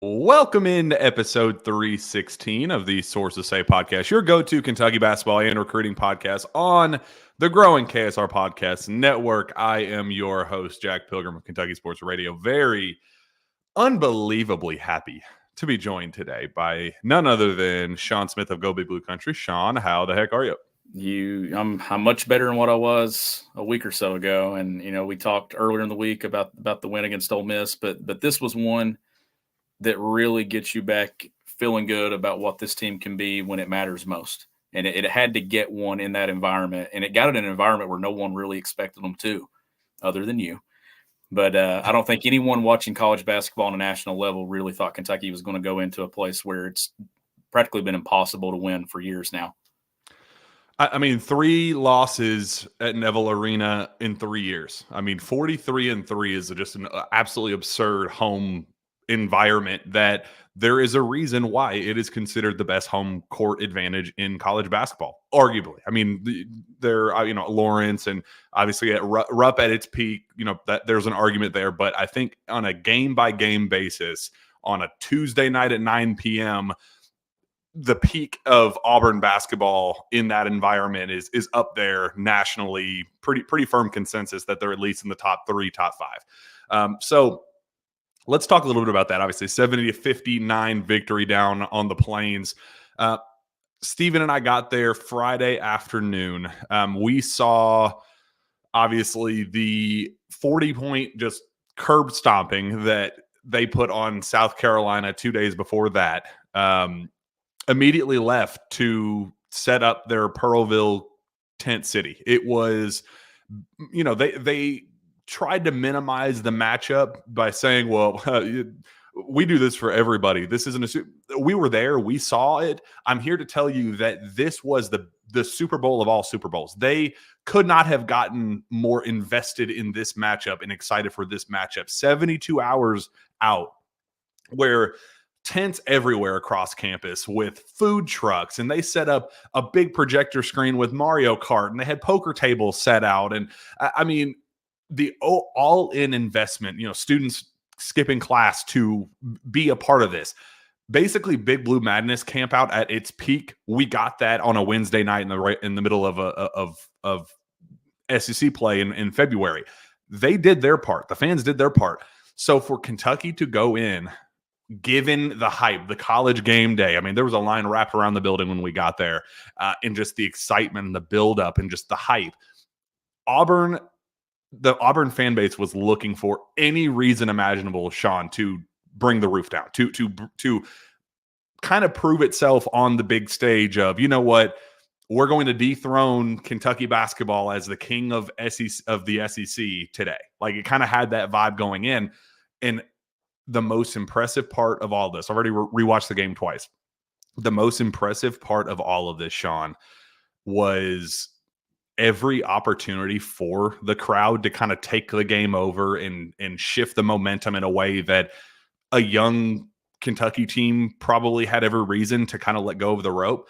Welcome into episode 316 of the Sources Say podcast, your go-to Kentucky basketball and recruiting podcast on the growing KSR Podcast Network. I am your host, Jack Pilgrim of Kentucky Sports Radio. Very unbelievably happy to be joined today by none other than Sean Smith of Go Big Blue Country. Sean, how the heck are you? I'm much better than what I was a week or so ago. And, we talked earlier in the week about the win against Ole Miss, but this was one that really gets you back feeling good about what this team can be when it matters most. And it had to get one in that environment. And it got it in an environment where no one really expected them to, other than you. But I don't think anyone watching college basketball on a national level really thought Kentucky was going to go into a place where it's practically been impossible to win for years now. I mean, 3 losses at Neville Arena in 3 years. I mean, 43-3 is just an absolutely absurd home environment that there is a reason why it is considered the best home court advantage in college basketball, arguably. I mean, Lawrence and obviously at Rupp at its peak, that there's an argument there. But I think on a game-by-game basis, on a Tuesday night at 9 p.m., the peak of Auburn basketball in that environment is up there nationally. Pretty firm consensus that they're at least in the top 3, top 5. So let's talk a little bit about that. Obviously, 70-59 victory down on the Plains. Steven and I got there Friday afternoon. We saw, obviously, the 40-point just curb stomping that they put on South Carolina 2 days before that. Immediately left to set up their Pearlville tent city. It was, they tried to minimize the matchup by saying, well, we do this for everybody. This isn't we were there. We saw it. I'm here to tell you that this was the Super Bowl of all Super Bowls. They could not have gotten more invested in this matchup and excited for this matchup. 72 hours out where tents everywhere across campus with food trucks, and they set up a big projector screen with Mario Kart, and they had poker tables set out. And I mean, the all-in investment, students skipping class to be a part of this. Basically, Big Blue Madness camp out at its peak. We got that on a Wednesday night in the middle of SEC play in February. They did their part. The fans did their part. So for Kentucky to go in, given the hype, the college game day, I mean, there was a line wrapped around the building when we got there, and just the excitement and the buildup and just the hype. The Auburn fan base was looking for any reason imaginable, Sean, to bring the roof down, to kind of prove itself on the big stage of, you know what, we're going to dethrone Kentucky basketball as the king of the SEC today. Like, it kind of had that vibe going in. And the most impressive part of all this, I've already rewatched the game twice. The most impressive part of all of this, Sean, was every opportunity for the crowd to kind of take the game over and shift the momentum in a way that a young Kentucky team probably had every reason to kind of let go of the rope.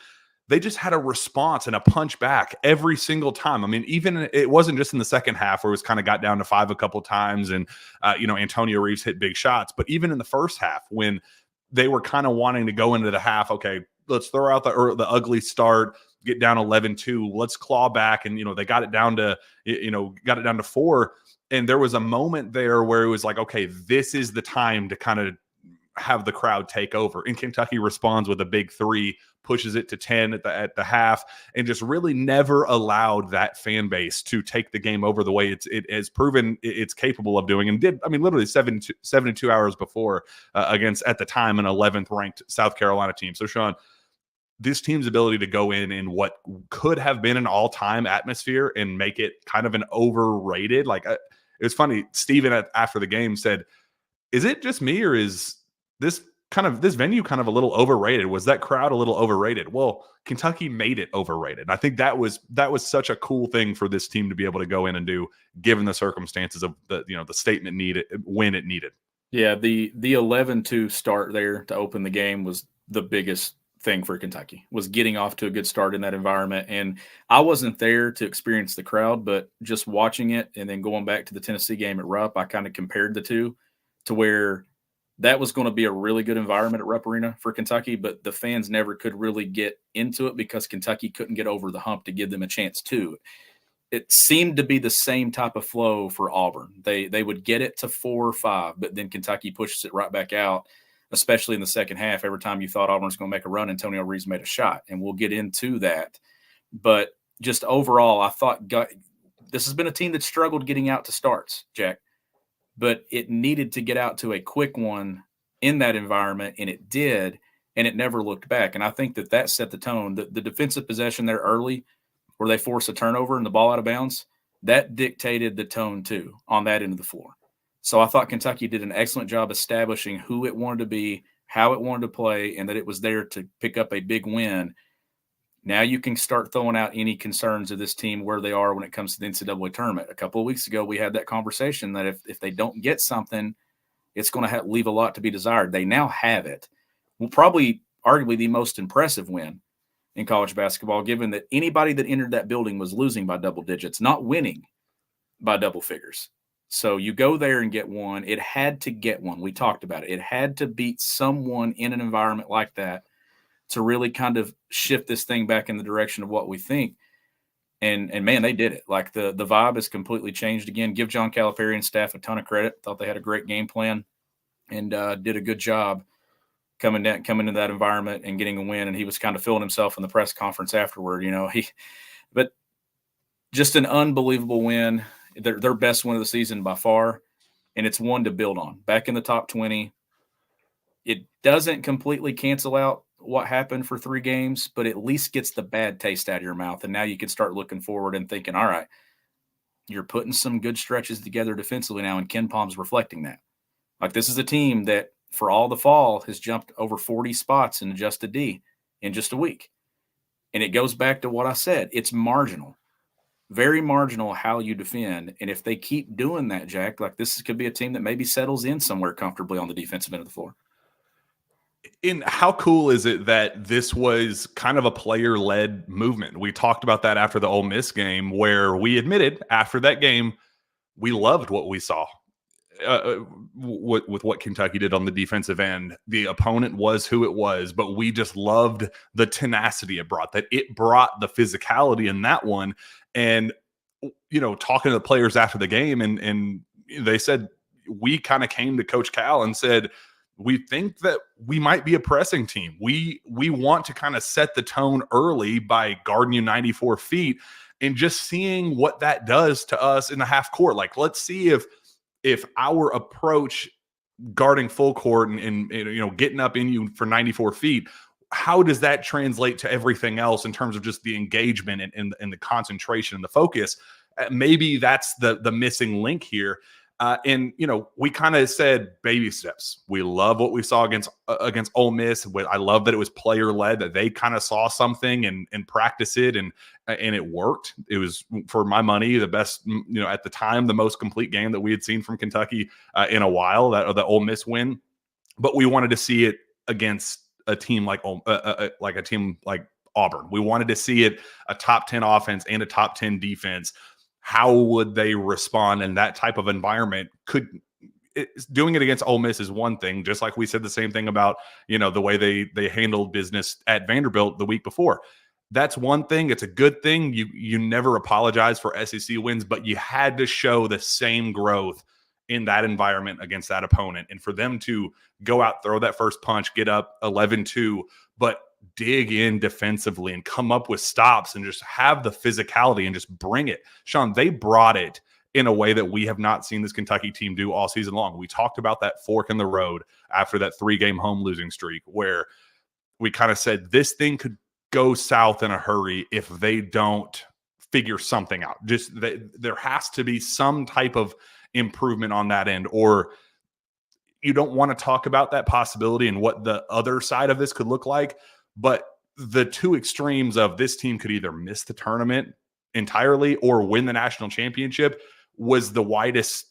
They just had a response and a punch back every single time. I mean, even it wasn't just in the second half where it was kind of got down to 5 a couple times and, Antonio Reeves hit big shots. But even in the first half, when they were kind of wanting to go into the half, okay, let's throw out the ugly start, get down 11-2, let's claw back. And, they got it down to 4. And there was a moment there where it was like, okay, this is the time to kind of have the crowd take over. And Kentucky responds with a big 3, pushes it to 10 at the half, and just really never allowed that fan base to take the game over the way it has proven it's capable of doing, and did. I mean, literally 72 hours before against, at the time, an 11th ranked South Carolina team. So, Sean, this team's ability to go in what could have been an all-time atmosphere and make it kind of an overrated, like, it was funny. Steven after the game said, is it just me, or is this venue kind of a little overrated? Was that crowd a little overrated? Well, Kentucky made it overrated. And I think that was such a cool thing for this team to be able to go in and do, given the circumstances of the statement needed when it needed. Yeah, the 11-2 start there to open the game was the biggest thing for Kentucky, was getting off to a good start in that environment. And I wasn't there to experience the crowd, but just watching it and then going back to the Tennessee game at Rupp, I kind of compared the two to where that was going to be a really good environment at Rupp Arena for Kentucky, but the fans never could really get into it because Kentucky couldn't get over the hump to give them a chance to. It seemed to be the same type of flow for Auburn. They would get it to 4 or 5, but then Kentucky pushes it right back out, especially in the second half. Every time you thought Auburn was going to make a run, Antonio Reeves made a shot, and we'll get into that. But just overall, I thought this has been a team that struggled getting out to starts, Jack, but it needed to get out to a quick one in that environment, and it did, and it never looked back. And I think that set the tone. The defensive possession there early where they force a turnover and the ball out of bounds, that dictated the tone too on that end of the floor. So I thought Kentucky did an excellent job establishing who it wanted to be, how it wanted to play, and that it was there to pick up a big win. Now you can start throwing out any concerns of this team where they are when it comes to the NCAA tournament. A couple of weeks ago, we had that conversation that if they don't get something, it's going to leave a lot to be desired. They now have it. Well, probably arguably the most impressive win in college basketball, given that anybody that entered that building was losing by double digits, not winning by double figures. So you go there and get one. It had to get one. We talked about it. It had to beat someone in an environment like that to really kind of shift this thing back in the direction of what we think. And man, they did it. Like the vibe has completely changed again. Give John Calipari and staff a ton of credit. Thought they had a great game plan and did a good job coming into that environment and getting a win. And he was kind of feeling himself in the press conference afterward, but just an unbelievable win. Their best win of the season by far. And it's one to build on. Back in the top 20. It doesn't completely cancel out what happened for 3 games, but at least gets the bad taste out of your mouth. And now you can start looking forward and thinking, all right, you're putting some good stretches together defensively now, and Ken Palm's reflecting that. Like, this is a team that for all the fall has jumped over 40 spots in adjusted D in just a week. And it goes back to what I said. It's marginal, very marginal how you defend. And if they keep doing that, Jack, like this could be a team that maybe settles in somewhere comfortably on the defensive end of the floor. In how cool is it that this was kind of a player-led movement? We talked about that after the Ole Miss game, where we admitted after that game we loved what we saw with what Kentucky did on the defensive end. The opponent was who it was, but we just loved the tenacity it brought. That it brought the physicality in that one. And talking to the players after the game, and they said we kind of came to Coach Cal and said, we think that we might be a pressing team. We want to kind of set the tone early by guarding you 94 feet and just seeing what that does to us in the half court. Like, let's see if our approach guarding full court and getting up in you for 94 feet, how does that translate to everything else in terms of just the engagement and the concentration and the focus? Maybe that's the missing link here. We kind of said baby steps. We love what we saw against Ole Miss. I love that it was player led, that they kind of saw something and practice it, and it worked. It was, for my money, the best, at the time, the most complete game that we had seen from Kentucky in a while. The Ole Miss win, but we wanted to see it against a team like a team like Auburn. We wanted to see it a top 10 offense and a top 10 defense. How would they respond in that type of environment? Doing it against Ole Miss is one thing, just like we said the same thing about, the way they handled business at Vanderbilt the week before. That's one thing. It's a good thing. You never apologize for SEC wins, but you had to show the same growth in that environment against that opponent. And for them to go out, throw that first punch, get up 11-2, but dig in defensively and come up with stops and just have the physicality and just bring it. Sean, they brought it in a way that we have not seen this Kentucky team do all season long. We talked about that fork in the road after that 3-game home losing streak, where we kind of said this thing could go south in a hurry if they don't figure something out. Just there has to be some type of improvement on that end, or you don't want to talk about that possibility and what the other side of this could look like. But the two extremes of this team could either miss the tournament entirely or win the national championship was the widest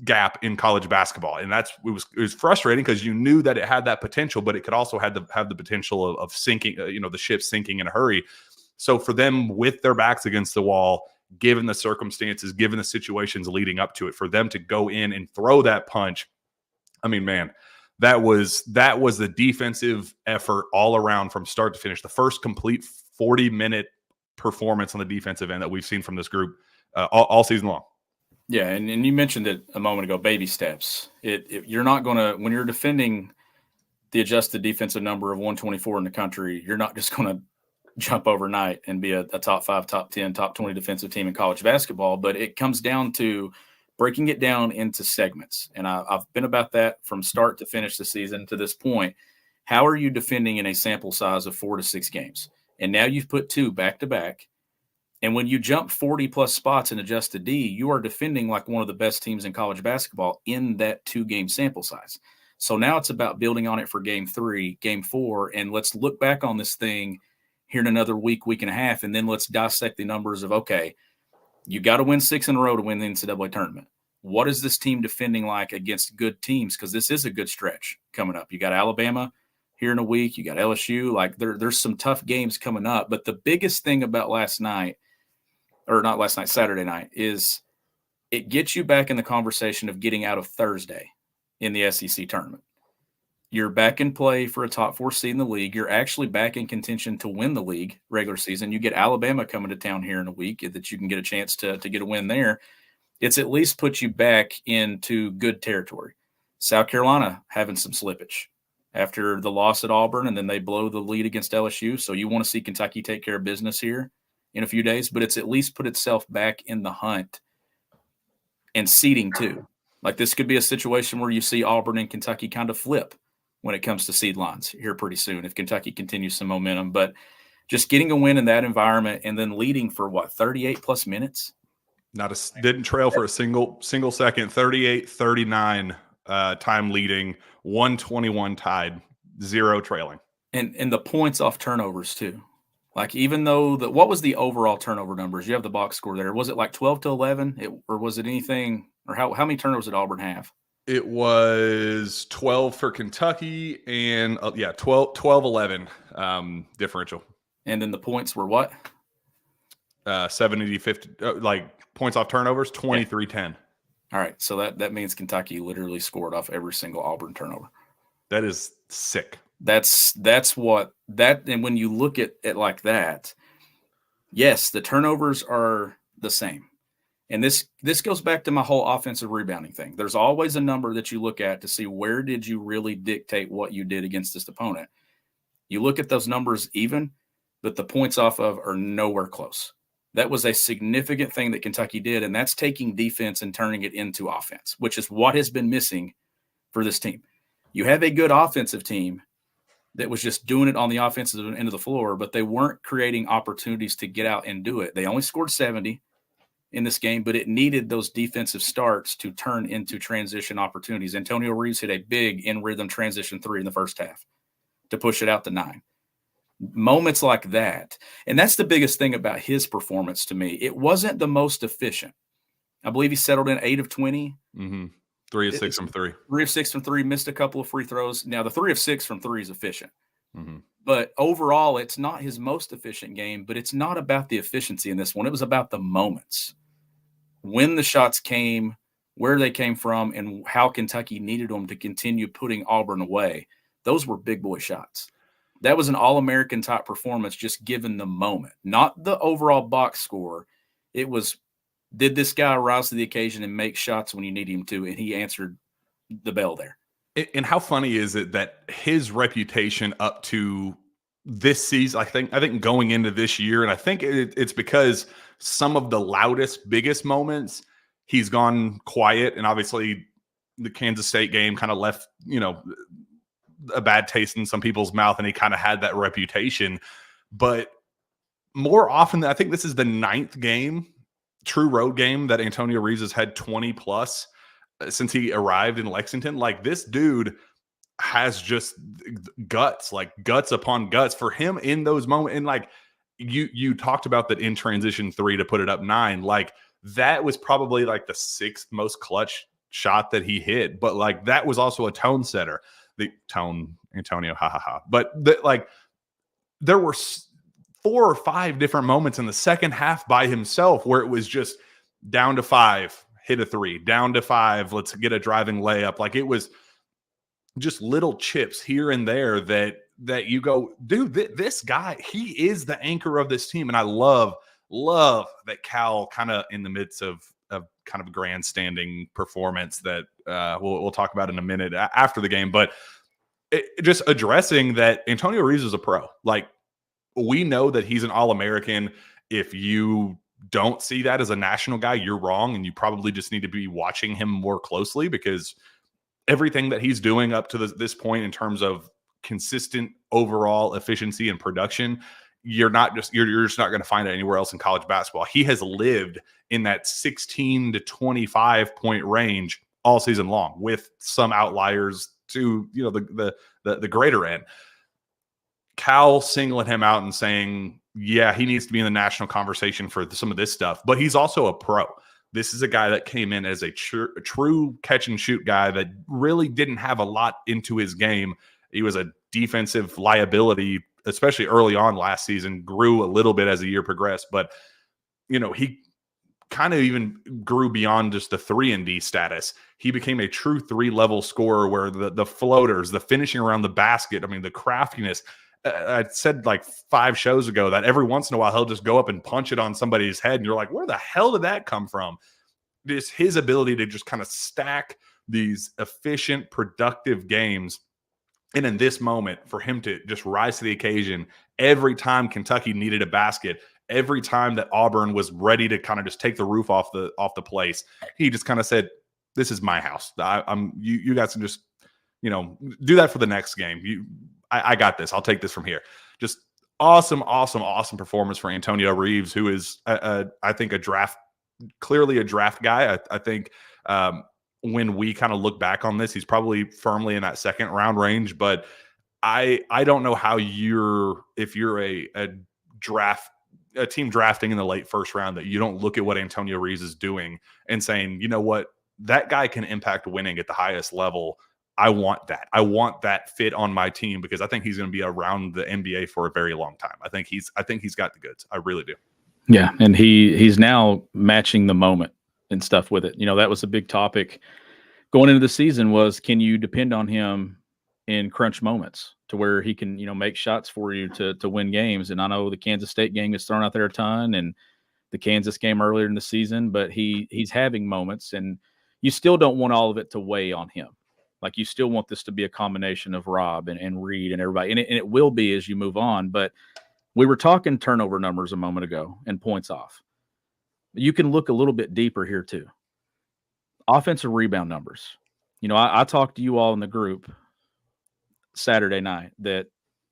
gap in college basketball. And it was frustrating because you knew that it had that potential, but it could also have the potential of sinking, the ship sinking in a hurry. So for them, with their backs against the wall, given the circumstances, given the situations leading up to it, for them to go in and throw that punch, I mean, man, that was the defensive effort all around from start to finish. The first complete 40-minute performance on the defensive end that we've seen from this group all season long. Yeah, and you mentioned it a moment ago, baby steps. You're not going to – when you're defending the adjusted defensive number of 124 in the country, you're not just going to jump overnight and be a top 5, top 10, top 20 defensive team in college basketball. But it comes down to breaking it down into segments. And I've been about that from start to finish the season to this point. How are you defending in a sample size of 4 to 6 games? And now you've put 2 back-to-back. And when you jump 40-plus spots in adjusted D, you are defending like one of the best teams in college basketball in that 2-game sample size. So now it's about building on it for game 3, game 4, and let's look back on this thing here in another week and a half, and then let's dissect the numbers of, okay, you got to win 6 in a row to win the NCAA tournament. What is this team defending like against good teams? Because this is a good stretch coming up. You got Alabama here in a week. You got LSU. Like there's some tough games coming up. But the biggest thing about Saturday night, is it gets you back in the conversation of getting out of Thursday in the SEC tournament. You're back in play for a top 4 seed in the league. You're actually back in contention to win the league regular season. You get Alabama coming to town here in a week that you can get a chance to get a win there. It's at least put you back into good territory. South Carolina having some slippage after the loss at Auburn, and then they blow the lead against LSU. So you want to see Kentucky take care of business here in a few days, but it's at least put itself back in the hunt and seeding too. Like this could be a situation where you see Auburn and Kentucky kind of flip when it comes to seed lines here pretty soon if Kentucky continues some momentum. But just getting a win in that environment and then leading for 38-plus minutes? Didn't trail for a single second. 38-39 time leading, 121 tied, 0 trailing. And the points off turnovers too. Like even though what was the overall turnover numbers? You have the box score there. Was it like 12 to 11 or was it anything, or how many turnovers did Auburn have? It was 12 for Kentucky and 12-11 differential. And then the points were what? 70-50, like points off turnovers, 23-10. All right. So that means Kentucky literally scored off every single Auburn turnover. That is sick. That's what that, and when you look at it like that, yes, the turnovers are the same. And this goes back to my whole offensive rebounding thing. There's always a number that you look at to see where did you really dictate what you did against this opponent. You look at those numbers even, but the points off of are nowhere close. That was a significant thing that Kentucky did, and that's taking defense and turning it into offense, which is what has been missing for this team. You have a good offensive team that was just doing it on the offensive end of the floor, but they weren't creating opportunities to get out and do it. They only scored 70 in this game, but it needed those defensive starts to turn into transition opportunities. Antonio Reeves hit a big in-rhythm transition 3 in the first half to push it out to 9. Moments like that, and that's the biggest thing about his performance to me. It wasn't the most efficient. I believe he settled in 8 of 20. 3 of 6 from 3. 3 of 6 from 3, missed a couple of free throws. Now, the 3 of 6 from 3 is efficient. Mm-hmm. But overall, it's not his most efficient game, but it's not about the efficiency in this one. It was about the moments. When the shots came, where they came from, and how Kentucky needed them to continue putting Auburn away. Those were big boy shots. That was an All-American type performance just given the moment, not the overall box score. It was, did this guy rise to the occasion and make shots when you need him to? And he answered the bell there. And how funny is it that his reputation up to this season, I think going into this year, and I think it's because some of the loudest, biggest moments, he's gone quiet. And obviously the Kansas State game kind of left, a bad taste in some people's mouth, and he kind of had that reputation. But more often, I think this is the 9th game, true road game, that Antonio Reeves has had 20 plus since he arrived in Lexington. Like, this dude has just guts, like guts upon guts for him in those moments. And like you talked about that in transition 3 to put it up 9, like that was probably like the 6th most clutch shot that he hit. But like, that was also a tone setter. The tone, Antonio, But there were 4 or 5 different moments in the second half by himself where it was just down to 5, hit a 3, down to 5, let's get a driving layup. Like, it was just little chips here and there that you go, dude, this guy, he is the anchor of this team. And I love that Cal, kind of in the midst of kind of grandstanding performance that we'll talk about in a minute after the game, but just addressing that Antonio Reeves is a pro. Like, we know that he's an All-American. If you don't see that as a national guy, you're wrong, and you probably just need to be watching him more closely, because everything that he's doing up to this point in terms of consistent overall efficiency and production, you're just not going to find it anywhere else in college basketball. He has lived in that 16 to 25 point range all season long, with some outliers to the greater end. Cal singling him out and saying, yeah, he needs to be in the national conversation for some of this stuff, but he's also a pro. This is a guy that came in as a true catch and shoot guy that really didn't have a lot into his game. He was a defensive liability, especially early on last season, grew a little bit as the year progressed, but he kind of even grew beyond just the 3-and-D status. He became a true 3-level scorer, where the floaters, the finishing around the basket, I mean, the craftiness. I said like 5 shows ago that every once in a while he'll just go up and punch it on somebody's head, and you're like, where the hell did that come from? Just his ability to just kind of stack these efficient, productive games. And in this moment, for him to just rise to the occasion every time Kentucky needed a basket, every time that Auburn was ready to kind of just take the roof off the place, he just kind of said, this is my house. You guys can just, do that for the next game. I got this. I'll take this from here. Just awesome performance for Antonio Reeves, who is, I think, clearly a draft guy. I think when we kind of look back on this, he's probably firmly in that second round range. But I don't know how if you're a team drafting in the late first round, that you don't look at what Antonio Reeves is doing and saying, you know what, that guy can impact winning at the highest level. I want that. I want that fit on my team, because I think he's going to be around the NBA for a very long time. I think he's got the goods. I really do. Yeah, and he's now matching the moment and stuff with it. That was a big topic going into the season, was, can you depend on him in crunch moments to where he can, make shots for you to win games? And I know the Kansas State game is thrown out there a ton, and the Kansas game earlier in the season, but he's having moments, and you still don't want all of it to weigh on him. Like, you still want this to be a combination of Rob and Reed and everybody, and it will be as you move on. But we were talking turnover numbers a moment ago and points off. You can look a little bit deeper here too. Offensive rebound numbers. I talked to you all in the group Saturday night that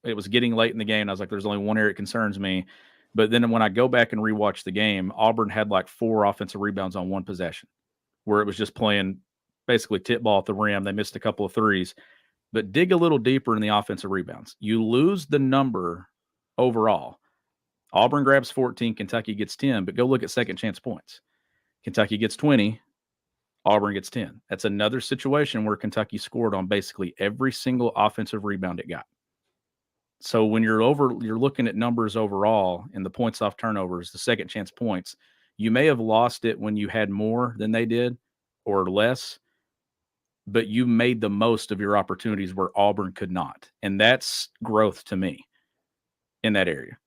it was getting late in the game, and I was like, there's only one area that concerns me. But then when I go back and rewatch the game, Auburn had like 4 offensive rebounds on one possession, where it was just playing basically tip ball at the rim. They missed a couple of threes. But dig a little deeper in the offensive rebounds. You lose the number overall. Auburn grabs 14, Kentucky gets 10, but go look at second chance points. Kentucky gets 20, Auburn gets 10. That's another situation where Kentucky scored on basically every single offensive rebound it got. So when you're looking at numbers overall and the points off turnovers, the second chance points, you may have lost it when you had more than they did or less, but you made the most of your opportunities where Auburn could not. And that's growth to me in that area.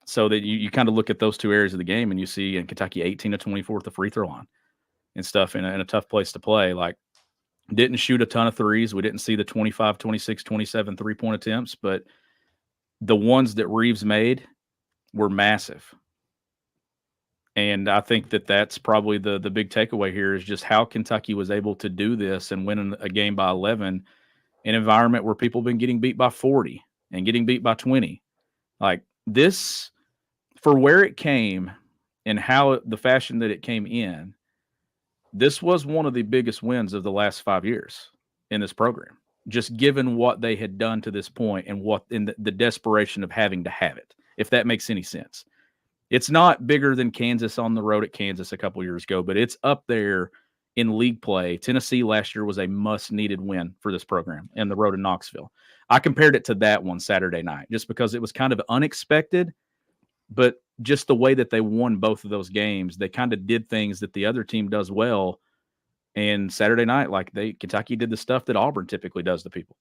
So that you kind of look at those 2 areas of the game, and you see in Kentucky 18 to 24 at the free throw line and stuff in a tough place to play. Like, didn't shoot a ton of threes. We didn't see the 25, 26, 27 3-point attempts, but the ones that Reeves made were massive. And I think that that's probably the big takeaway here, is just how Kentucky was able to do this and win a game by 11 in an environment where people have been getting beat by 40 and getting beat by 20. Like, this, for where it came and how the fashion that it came in, this was one of the biggest wins of the last 5 years in this program, just given what they had done to this point and what in the desperation of having to have it, if that makes any sense. It's not bigger than Kansas on the road at Kansas a couple years ago, but it's up there in league play. Tennessee last year was a must-needed win for this program and the road in Knoxville. I compared it to that one Saturday night just because it was kind of unexpected, but just the way that they won both of those games, they kind of did things that the other team does well, And Saturday night, like Kentucky did the stuff that Auburn typically does to people.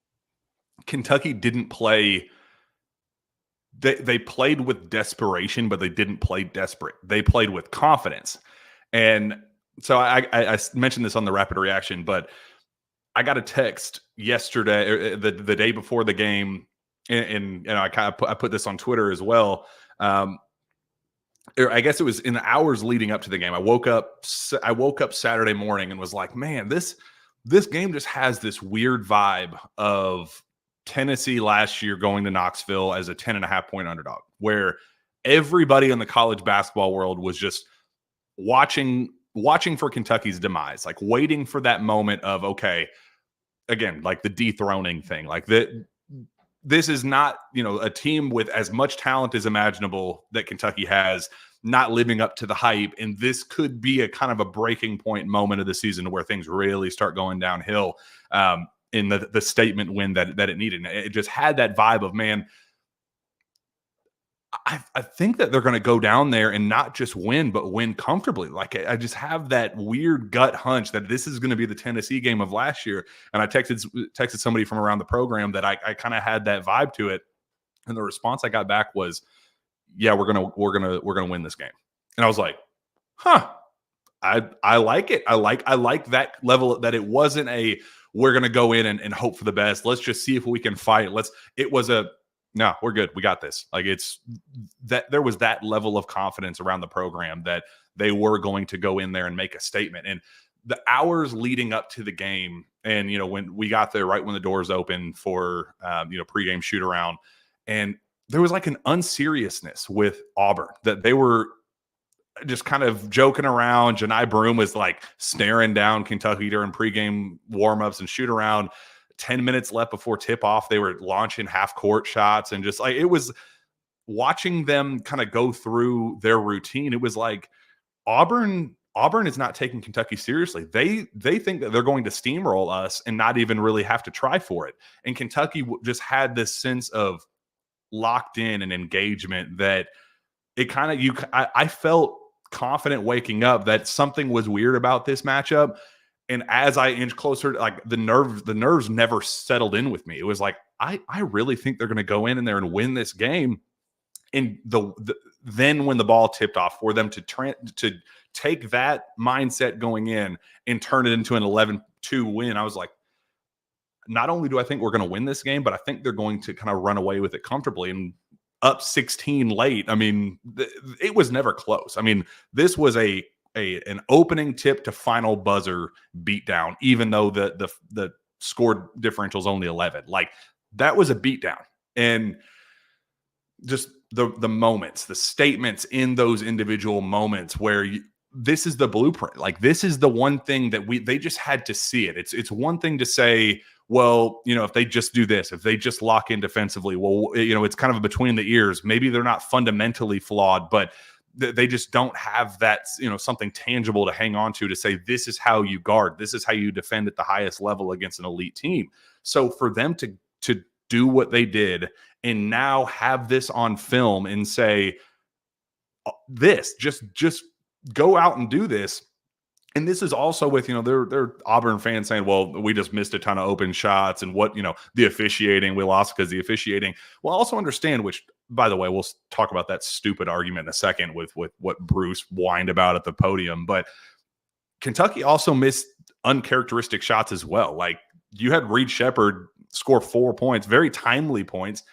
Kentucky didn't play. They played with desperation, but they didn't play desperate. They played with confidence. And so I mentioned this on the rapid reaction, but I got a text yesterday, or the day before the game, and I kind of I put this on Twitter as well. I guess it was in the hours leading up to the game. I woke up Saturday morning and was like, man, this game just has this weird vibe of Tennessee last year going to Knoxville as a 10.5-point underdog, where everybody in the college basketball world was just watching for Kentucky's demise, like waiting for that moment of, okay, again, like the dethroning thing, like that. This is not, a team with as much talent as imaginable that Kentucky has, not living up to the hype. And this could be a kind of a breaking point moment of the season where things really start going downhill in the statement win that it needed. And it just had that vibe of, man, I think that they're going to go down there and not just win, but win comfortably. Like, I just have that weird gut hunch that this is going to be the Tennessee game of last year. And I texted somebody from around the program that I kind of had that vibe to it. And the response I got back was, yeah, we're going to win this game. And I was like, huh, I like it. I like that level, that it wasn't we're going to go in and hope for the best. Let's just see if we can fight. No, we're good. We got this. Like, it's that there was that level of confidence around the program that they were going to go in there and make a statement. And the hours leading up to the game, and when we got there, right when the doors opened for pregame shoot around, and there was like an unseriousness with Auburn that they were just kind of joking around. Janai Broom was like staring down Kentucky during pregame warmups and shoot around. 10 minutes left before tip-off, they were launching half-court shots, and just like, it was watching them kind of go through their routine. It was like Auburn is not taking Kentucky seriously. They think that they're going to steamroll us and not even really have to try for it. And Kentucky just had this sense of locked in and engagement that it kind of I felt confident waking up that something was weird about this matchup. And as I inch closer, like the nerves never settled in with me. It was like, I really think they're going to go in there and win this game. And then when the ball tipped off, for them to take that mindset going in and turn it into an 11-2 win, I was like, not only do I think we're going to win this game, but I think they're going to kind of run away with it comfortably. And up 16 late, I mean, it was never close. I mean, this was an opening tip to final buzzer beatdown, even though the score differential is only 11. Like, that was a beatdown. And just the moments, the statements in those individual moments where this is the blueprint. Like, this is the one thing that they just had to see it. It's one thing to say, well, if they just do this, if they just lock in defensively, well, it's kind of between the ears. Maybe they're not fundamentally flawed, but they just don't have that, something tangible to hang on to say, this is how you guard. This is how you defend at the highest level against an elite team. So for them to do what they did and now have this on film and say, this, just go out and do this. And this is also with, they're Auburn fans saying, well, we just missed a ton of open shots and the officiating, we lost because the officiating. Well, also understand, which, by the way, we'll talk about that stupid argument in a second with what Bruce whined about at the podium. But Kentucky also missed uncharacteristic shots as well. Like, you had Reed Shepherd score 4 points, very timely points.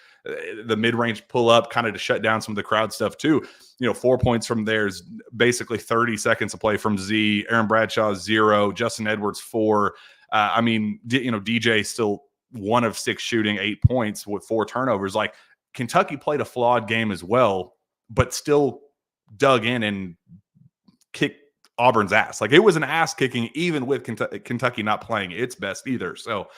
The mid-range pull-up kind of to shut down some of the crowd stuff too. 4 points from there's basically 30 seconds of play from Z. Aaron Bradshaw 0. Justin Edwards 4. DJ still 1 of 6 shooting, 8 points with 4 turnovers. Like, Kentucky played a flawed game as well, but still dug in and kicked Auburn's ass. Like, it was an ass kicking, even with Kentucky not playing its best either. So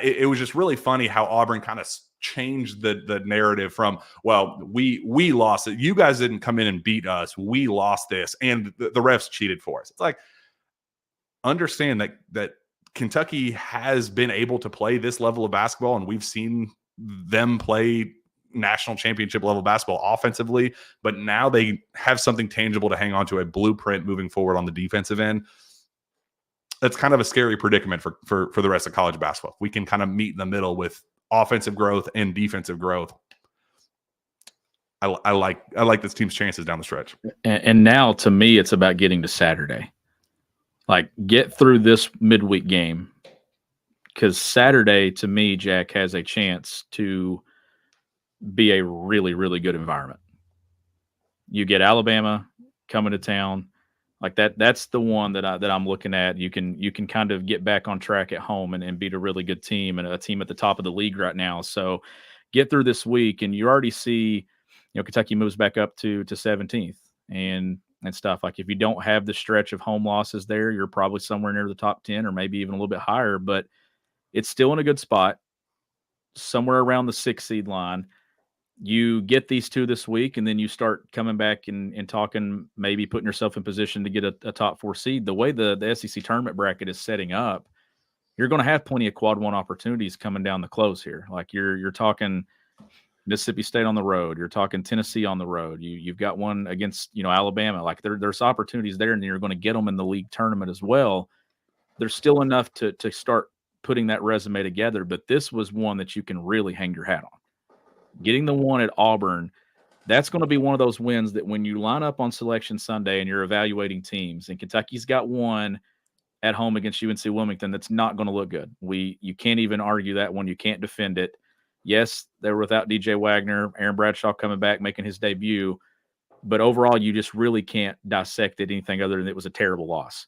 it was just really funny how Auburn kind of changed the narrative from, well, we lost it. You guys didn't come in and beat us. We lost this, and the refs cheated for us. It's like, understand that Kentucky has been able to play this level of basketball, and we've seen them play national championship level basketball offensively, but now they have something tangible to hang on to, a blueprint moving forward on the defensive end. that's kind of a scary predicament for the rest of college basketball. We can kind of meet in the middle with offensive growth and defensive growth. I like this team's chances down the stretch. And now, to me, it's about getting to Saturday. Like, get through this midweek game, because Saturday, to me, Jack, has a chance to be a really, really good environment. You get Alabama coming to town, like that. That's the one that I'm looking at. You can kind of get back on track at home and beat a really good team and a team at the top of the league right now. So get through this week, and you already see, Kentucky moves back up to 17th and stuff. Like, if you don't have the stretch of home losses there, you're probably somewhere near the top 10 or maybe even a little bit higher, but it's still in a good spot, somewhere around the 6 seed line. You get these two this week, and then you start coming back and talking, maybe putting yourself in position to get a top 4 seed. The way the SEC tournament bracket is setting up, you're going to have plenty of quad 1 opportunities coming down the close here. Like, you're talking Mississippi State on the road, you're talking Tennessee on the road. You've got one against Alabama. Like, there's opportunities there, and you're going to get them in the league tournament as well. There's still enough to start putting that resume together, but this was one that you can really hang your hat on. Getting the one at Auburn, that's going to be one of those wins that when you line up on Selection Sunday and you're evaluating teams, and Kentucky's got one at home against UNC Wilmington that's not going to look good. You can't even argue that one. You can't defend it. Yes, they were without DJ Wagner, Aaron Bradshaw coming back, making his debut, but overall you just really can't dissect it anything other than it was a terrible loss.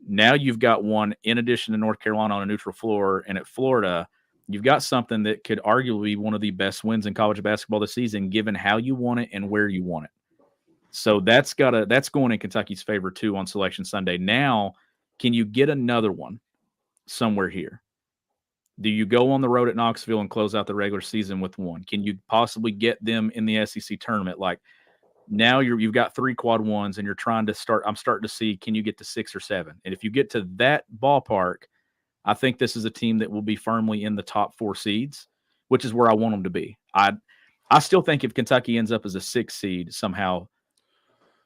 Now you've got one in addition to North Carolina on a neutral floor, and at Florida, you've got something that could arguably be one of the best wins in college basketball this season, given how you won it and where you won it. So that's going in Kentucky's favor too on Selection Sunday. Now, can you get another one somewhere here? Do you go on the road at Knoxville and close out the regular season with one? Can you possibly get them in the SEC tournament? Like, now you've got 3 quad 1s, and you're trying to start. I'm starting to see, can you get to 6 or 7? And if you get to that ballpark, I think this is a team that will be firmly in the top 4 seeds, which is where I want them to be. I still think if Kentucky ends up as a 6 seed somehow,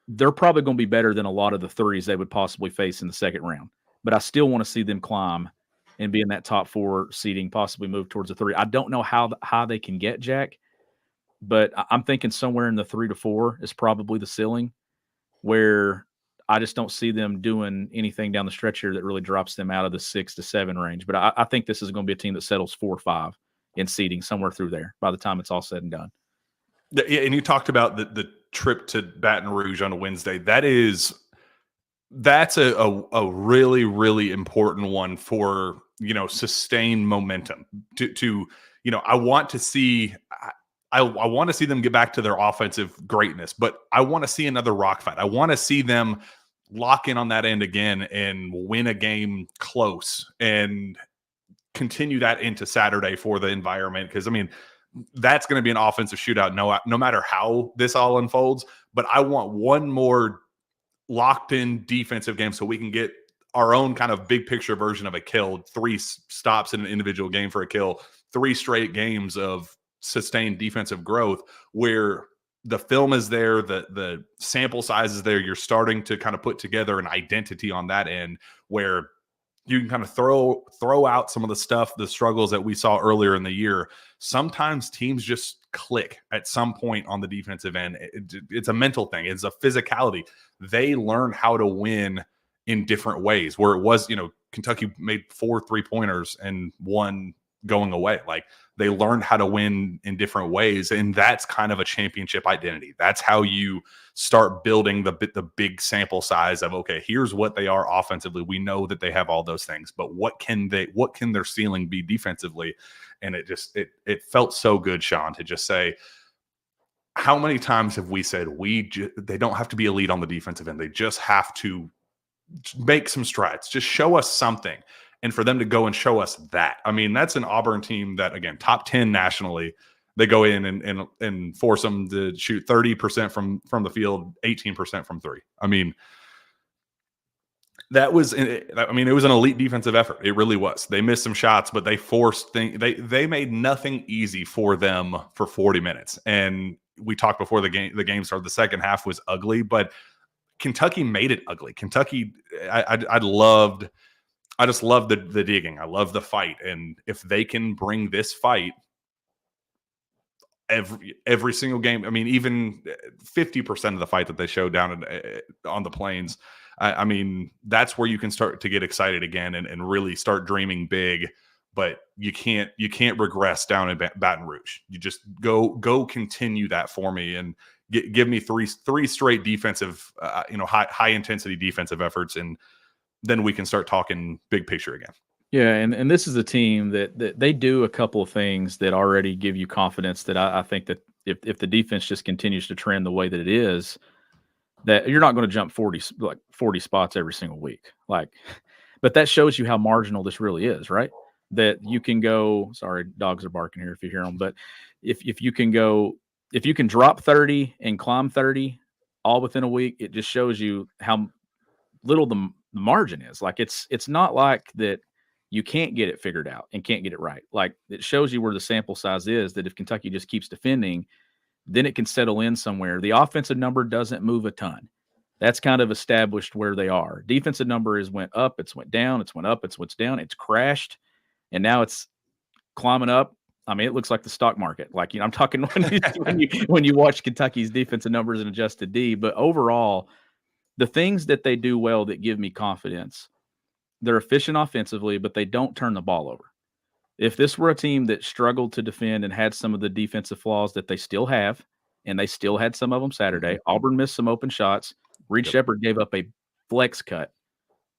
they're probably going to be better than a lot of the 3s they would possibly face in the second round. But I still want to see them climb and be in that top 4 seeding, possibly move towards a 3. I don't know how they can get, Jack, but I'm thinking somewhere in the 3 to 4 is probably the ceiling, where I just don't see them doing anything down the stretch here that really drops them out of the 6 to 7 range. But I think this is going to be a team that settles 4 or 5 in seeding, somewhere through there by the time it's all said and done. Yeah, and you talked about the trip to Baton Rouge on a Wednesday. That's a really, really important one for, sustained momentum to I want to see I want to see them get back to their offensive greatness, but I want to see another rock fight. I want to see them lock in on that end again and win a game close and continue that into Saturday for the environment. Because, that's going to be an offensive shootout no matter how this all unfolds. But I want one more locked in defensive game so we can get our own kind of big picture version of a kill. 3 stops in an individual game for a kill, 3 straight games of sustained defensive growth where the film is there, the sample size is there. You're starting to kind of put together an identity on that end where you can kind of throw out some of the stuff, the struggles that we saw earlier in the year. Sometimes teams just click at some point on the defensive end. It's a mental thing. It's a physicality. They learn how to win in different ways, where it was, Kentucky made 4 3-pointers and 1 going away. Like, they learned how to win in different ways. And that's kind of a championship identity. That's how you start building the big sample size of, okay, here's what they are offensively. We know that they have all those things, but what can their ceiling be defensively? And it felt so good, Sean, to just say, how many times have we said they don't have to be elite on the defensive end. They just have to make some strides. Just show us something. And for them to go and show us that, that's an Auburn team that, again, top 10 nationally. They go in and force them to shoot 30% from the field, 18% from 3. That was, it was an elite defensive effort. It really was. They missed some shots, but they forced things. They made nothing easy for them for 40 minutes. And we talked before the game started. The second half was ugly, but Kentucky made it ugly. Kentucky, I loved I just love the digging. I love the fight. And if they can bring this fight every single game, I mean, even 50% of the fight that they show down on the Plains, I mean, that's where you can start to get excited again and really start dreaming big. But you can't regress down in Baton Rouge. You just go continue that for me and give me three straight defensive, high intensity defensive efforts, and then we can start talking big picture again. Yeah, and this is a team that they do a couple of things that already give you confidence that I think that if the defense just continues to trend the way that it is, that you're not going to jump 40 spots every single week. But that shows you how marginal this really is, right? That you can go, sorry, dogs are barking here if you hear them, but if you can drop 30 and climb 30 all within a week, it just shows you how little the margin is. Like it's not like that you can't get it figured out and can't get it right. Like it shows you where the sample size is, that if Kentucky just keeps defending, then it can settle in somewhere. The offensive number doesn't move a ton. That's kind of established where they are. Defensive number is went up, it's went down, it's went up, it's went down, it's crashed, and now it's climbing up. I mean, it looks like the stock market. Like, I'm talking when you watch Kentucky's defensive numbers and adjusted D, but overall, the things that they do well that give me confidence, they're efficient offensively, but they don't turn the ball over. If this were a team that struggled to defend and had some of the defensive flaws that they still have, and they still had some of them Saturday, Auburn missed some open shots. Reed Shepherd gave up a flex cut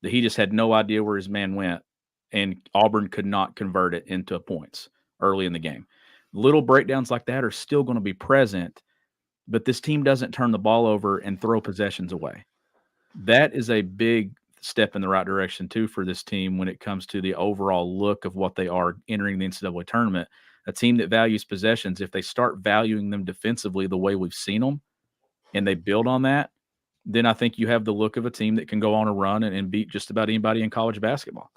that he just had no idea where his man went, and Auburn could not convert it into points early in the game. Little breakdowns like that are still going to be present, but this team doesn't turn the ball over and throw possessions away. That is a big step in the right direction, too, for this team when it comes to the overall look of what they are entering the NCAA tournament. A team that values possessions, if they start valuing them defensively the way we've seen them, and they build on that, then I think you have the look of a team that can go on a run and beat just about anybody in college basketball.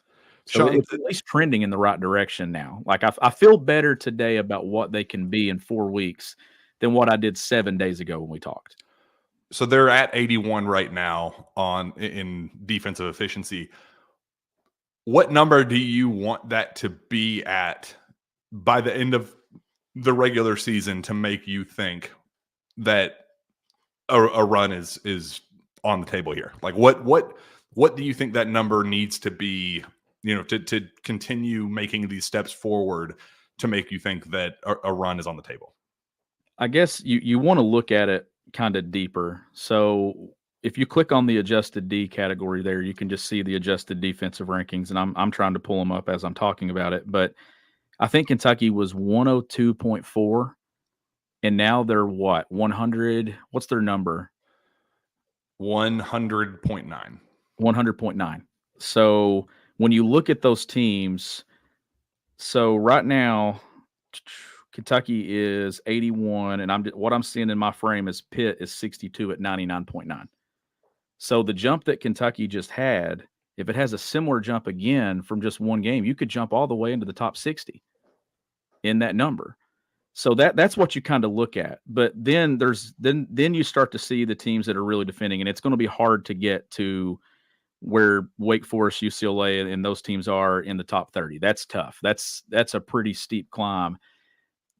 So it's at least trending in the right direction now. Like I feel better today about what they can be in 4 weeks than what I did 7 days ago when we talked. So they're at 81 right now in defensive efficiency. What number do you want that to be at by the end of the regular season to make you think that a run is on the table here? Like what do you think that number needs to be, to continue making these steps forward to make you think that a run is on the table? I guess you want to look at it kind of deeper. So if you click on the adjusted D category there, you can just see the adjusted defensive rankings, and I'm trying to pull them up as I'm talking about it. But I think Kentucky was 102.4, and now they're what, 100? What's their number? 100.9. 100.9. So when you look at those teams, so right now Kentucky is 81, and what I'm seeing in my frame is Pitt is 62 at 99.9. So the jump that Kentucky just had, if it has a similar jump again from just one game, you could jump all the way into the top 60 in that number. So that's what you kind of look at. But then then you start to see the teams that are really defending, and it's going to be hard to get to where Wake Forest, UCLA, and those teams are in the top 30. That's tough. That's a pretty steep climb.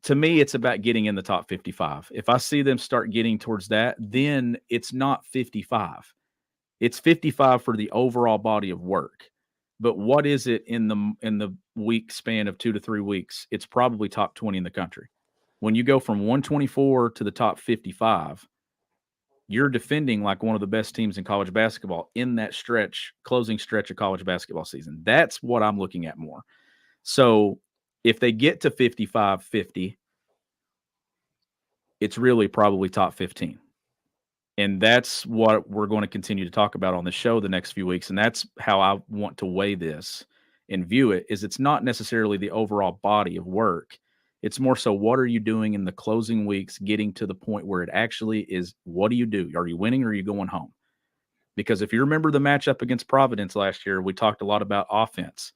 To me, it's about getting in the top 55. If I see them start getting towards that, then it's not 55. It's 55 for the overall body of work. But what is it in the week span of 2 to 3 weeks? It's probably top 20 in the country. When you go from 124 to the top 55, you're defending like one of the best teams in college basketball in that closing stretch of college basketball season. That's what I'm looking at more. So if they get to 55-50, it's really probably top 15. And that's what we're going to continue to talk about on the show the next few weeks. And that's how I want to weigh this and view it, is it's not necessarily the overall body of work. It's more so, what are you doing in the closing weeks, getting to the point where it actually is, what do you do? Are you winning or are you going home? Because if you remember the matchup against Providence last year, we talked a lot about offense.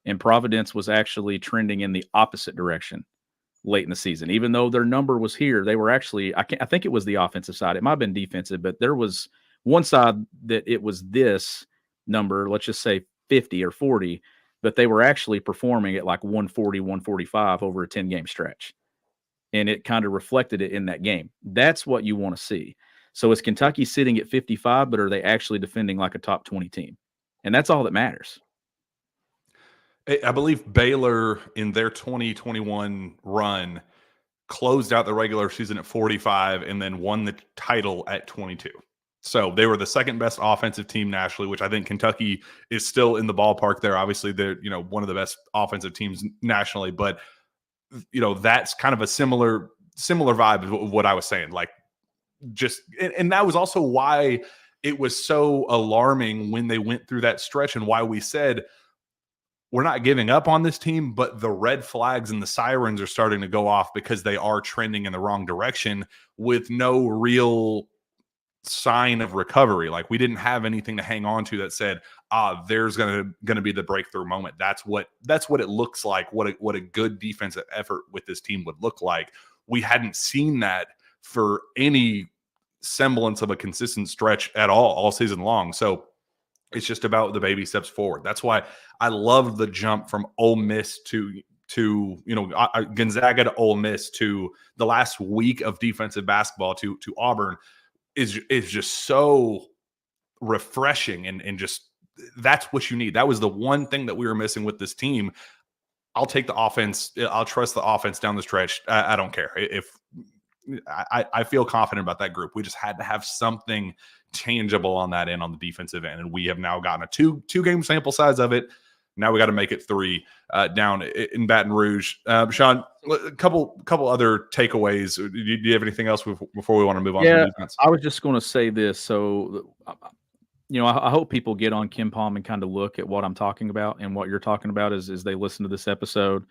And Providence was actually trending in the opposite direction late in the season. Even though their number was here, they were actually, I think it was the offensive side. It might have been defensive, but there was one side that it was this number, let's just say 50 or 40, but they were actually performing at like 140, 145 over a 10-game stretch. And it kind of reflected it in that game. That's what you want to see. So is Kentucky sitting at 55, but are they actually defending like a top 20 team? And that's all that matters. I believe Baylor in their 2021 run closed out the regular season at 45 and then won the title at 22. So they were the second best offensive team nationally, which I think Kentucky is still in the ballpark there. Obviously, they're, one of the best offensive teams nationally, but that's kind of a similar vibe of what I was saying. Like, and that was also why it was so alarming when they went through that stretch, and why we said we're not giving up on this team, but the red flags and the sirens are starting to go off because they are trending in the wrong direction with no real sign of recovery. Like, we didn't have anything to hang on to that said, there's going to be the breakthrough moment. That's what it looks like. What a good defensive effort with this team would look like. We hadn't seen that for any semblance of a consistent stretch at all season long. So it's just about the baby steps forward. That's why I love the jump from Ole Miss to Gonzaga to Ole Miss to the last week of defensive basketball to Auburn is just so refreshing, and just that's what you need. That was the one thing that we were missing with this team. I'll take the offense. I'll trust the offense down the stretch. I don't care if I feel confident about that group. We just had to have something tangible on that end, on the defensive end, and we have now gotten a two game sample size of it. Now we got to make it 3 down in Baton Rouge. Sean, a couple other takeaways. Do you have anything else before we want to move on to defense? I was just going to say this. So, I hope people get on KenPom and kind of look at what I'm talking about and what you're talking about as they listen to this episode.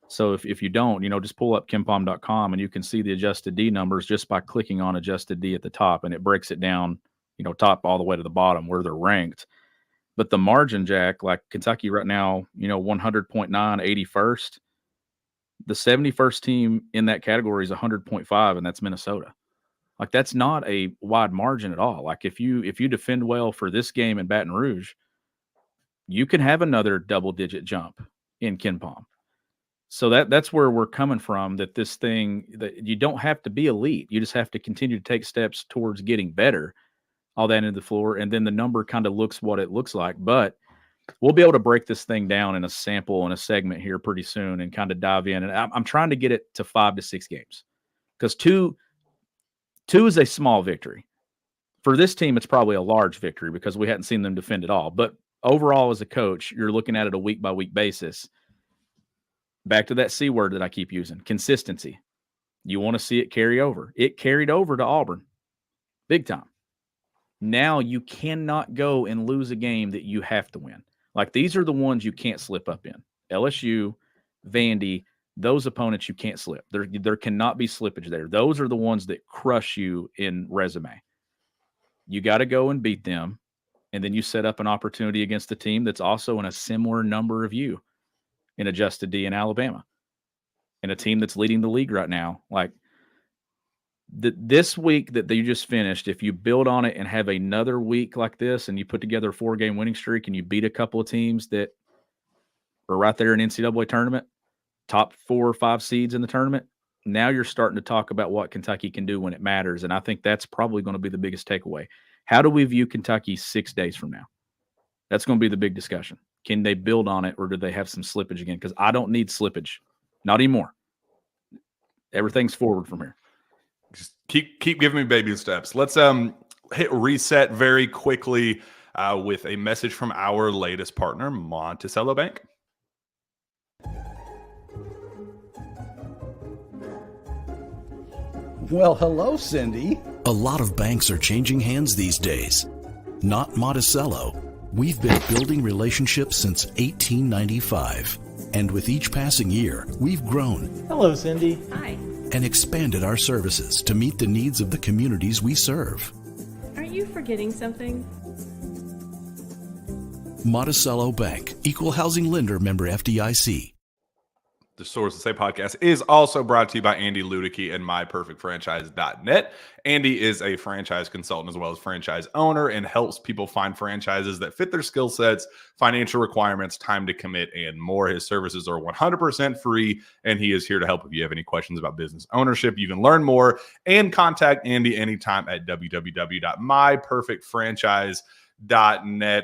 So if you don't, just pull up KenPom.com and you can see the adjusted D numbers just by clicking on adjusted D at the top, and it breaks it down, top all the way to the bottom where they're ranked. But the margin, Jack, like Kentucky right now, 100.9, 81st. The 71st team in that category is 100.5, and that's Minnesota. Like, that's not a wide margin at all. Like, if you defend well for this game in Baton Rouge, you can have another double-digit jump in KenPom. So that's where we're coming from, that this thing, that you don't have to be elite. You just have to continue to take steps towards getting better, all that into the floor, and then the number kind of looks what it looks like. But we'll be able to break this thing down in a sample and a segment here pretty soon and kind of dive in. And I'm trying to get it to 5 to 6 games, because two is a small victory. For this team, it's probably a large victory because we hadn't seen them defend at all. But overall, as a coach, you're looking at it a week-by-week basis. Back to that C word that I keep using, consistency. You want to see it carry over. It carried over to Auburn big time. Now you cannot go and lose a game that you have to win. Like, these are the ones you can't slip up in. LSU, Vandy, those opponents you can't slip. There cannot be slippage there. Those are the ones that crush you in resume. You got to go and beat them, and then you set up an opportunity against a team that's also in a similar number of you in adjusted D in Alabama, and a team that's leading the league right now. Like, this week that you just finished, if you build on it and have another week like this, and you put together a 4-game winning streak, and you beat a couple of teams that are right there in NCAA tournament, top 4 or 5 seeds in the tournament, now you're starting to talk about what Kentucky can do when it matters. And I think that's probably going to be the biggest takeaway. How do we view Kentucky 6 days from now? That's going to be the big discussion. Can they build on it, or do they have some slippage again? Because I don't need slippage. Not anymore. Everything's forward from here. Just keep giving me baby steps. Let's hit reset very quickly with a message from our latest partner, Monticello Bank. Well, hello, Cindy. A lot of banks are changing hands these days. Not Monticello. We've been building relationships since 1895. And with each passing year, we've grown. Hello, Cindy. Hi. And expanded our services to meet the needs of the communities we serve. Are you forgetting something? Monticello Bank, Equal Housing Lender, member FDIC. The Source to Say podcast is also brought to you by Andy Ludicky and MyPerfectFranchise.net. Andy is a franchise consultant as well as franchise owner and helps people find franchises that fit their skill sets, financial requirements, time to commit, and more. His services are 100% free, and he is here to help if you have any questions about business ownership. You can learn more and contact Andy anytime at www.myperfectfranchise.net.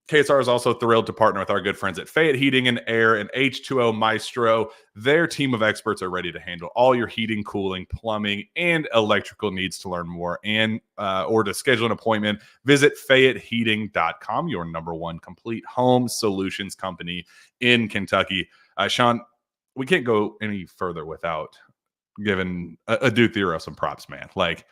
KSR is also thrilled to partner with our good friends at Fayette Heating and Air and H2O Maestro. Their team of experts are ready to handle all your heating, cooling, plumbing, and electrical needs. To learn more and or to schedule an appointment, visit FayetteHeating.com, your #1 complete home solutions company in Kentucky. Sean, we can't go any further without giving Adu Thero some props, man. Like,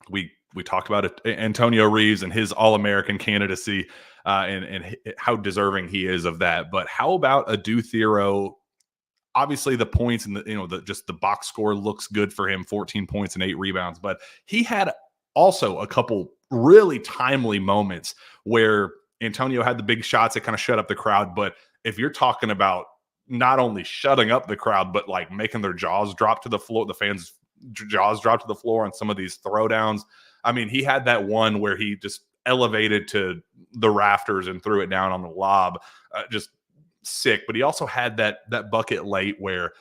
we talked about it, Antonio Reeves and his All-American candidacy, and how deserving he is of that. But how about Adu Thero? Obviously, the points and just the box score looks good for him, 14 points and 8 rebounds. But he had also a couple really timely moments where Antonio had the big shots that kind of shut up the crowd. But if you're talking about not only shutting up the crowd, but like making their jaws drop to the floor, the fans' jaws drop to the floor on some of these throwdowns. I mean, he had that one where he just elevated to the rafters and threw it down on the lob, just sick. But he also had that bucket late where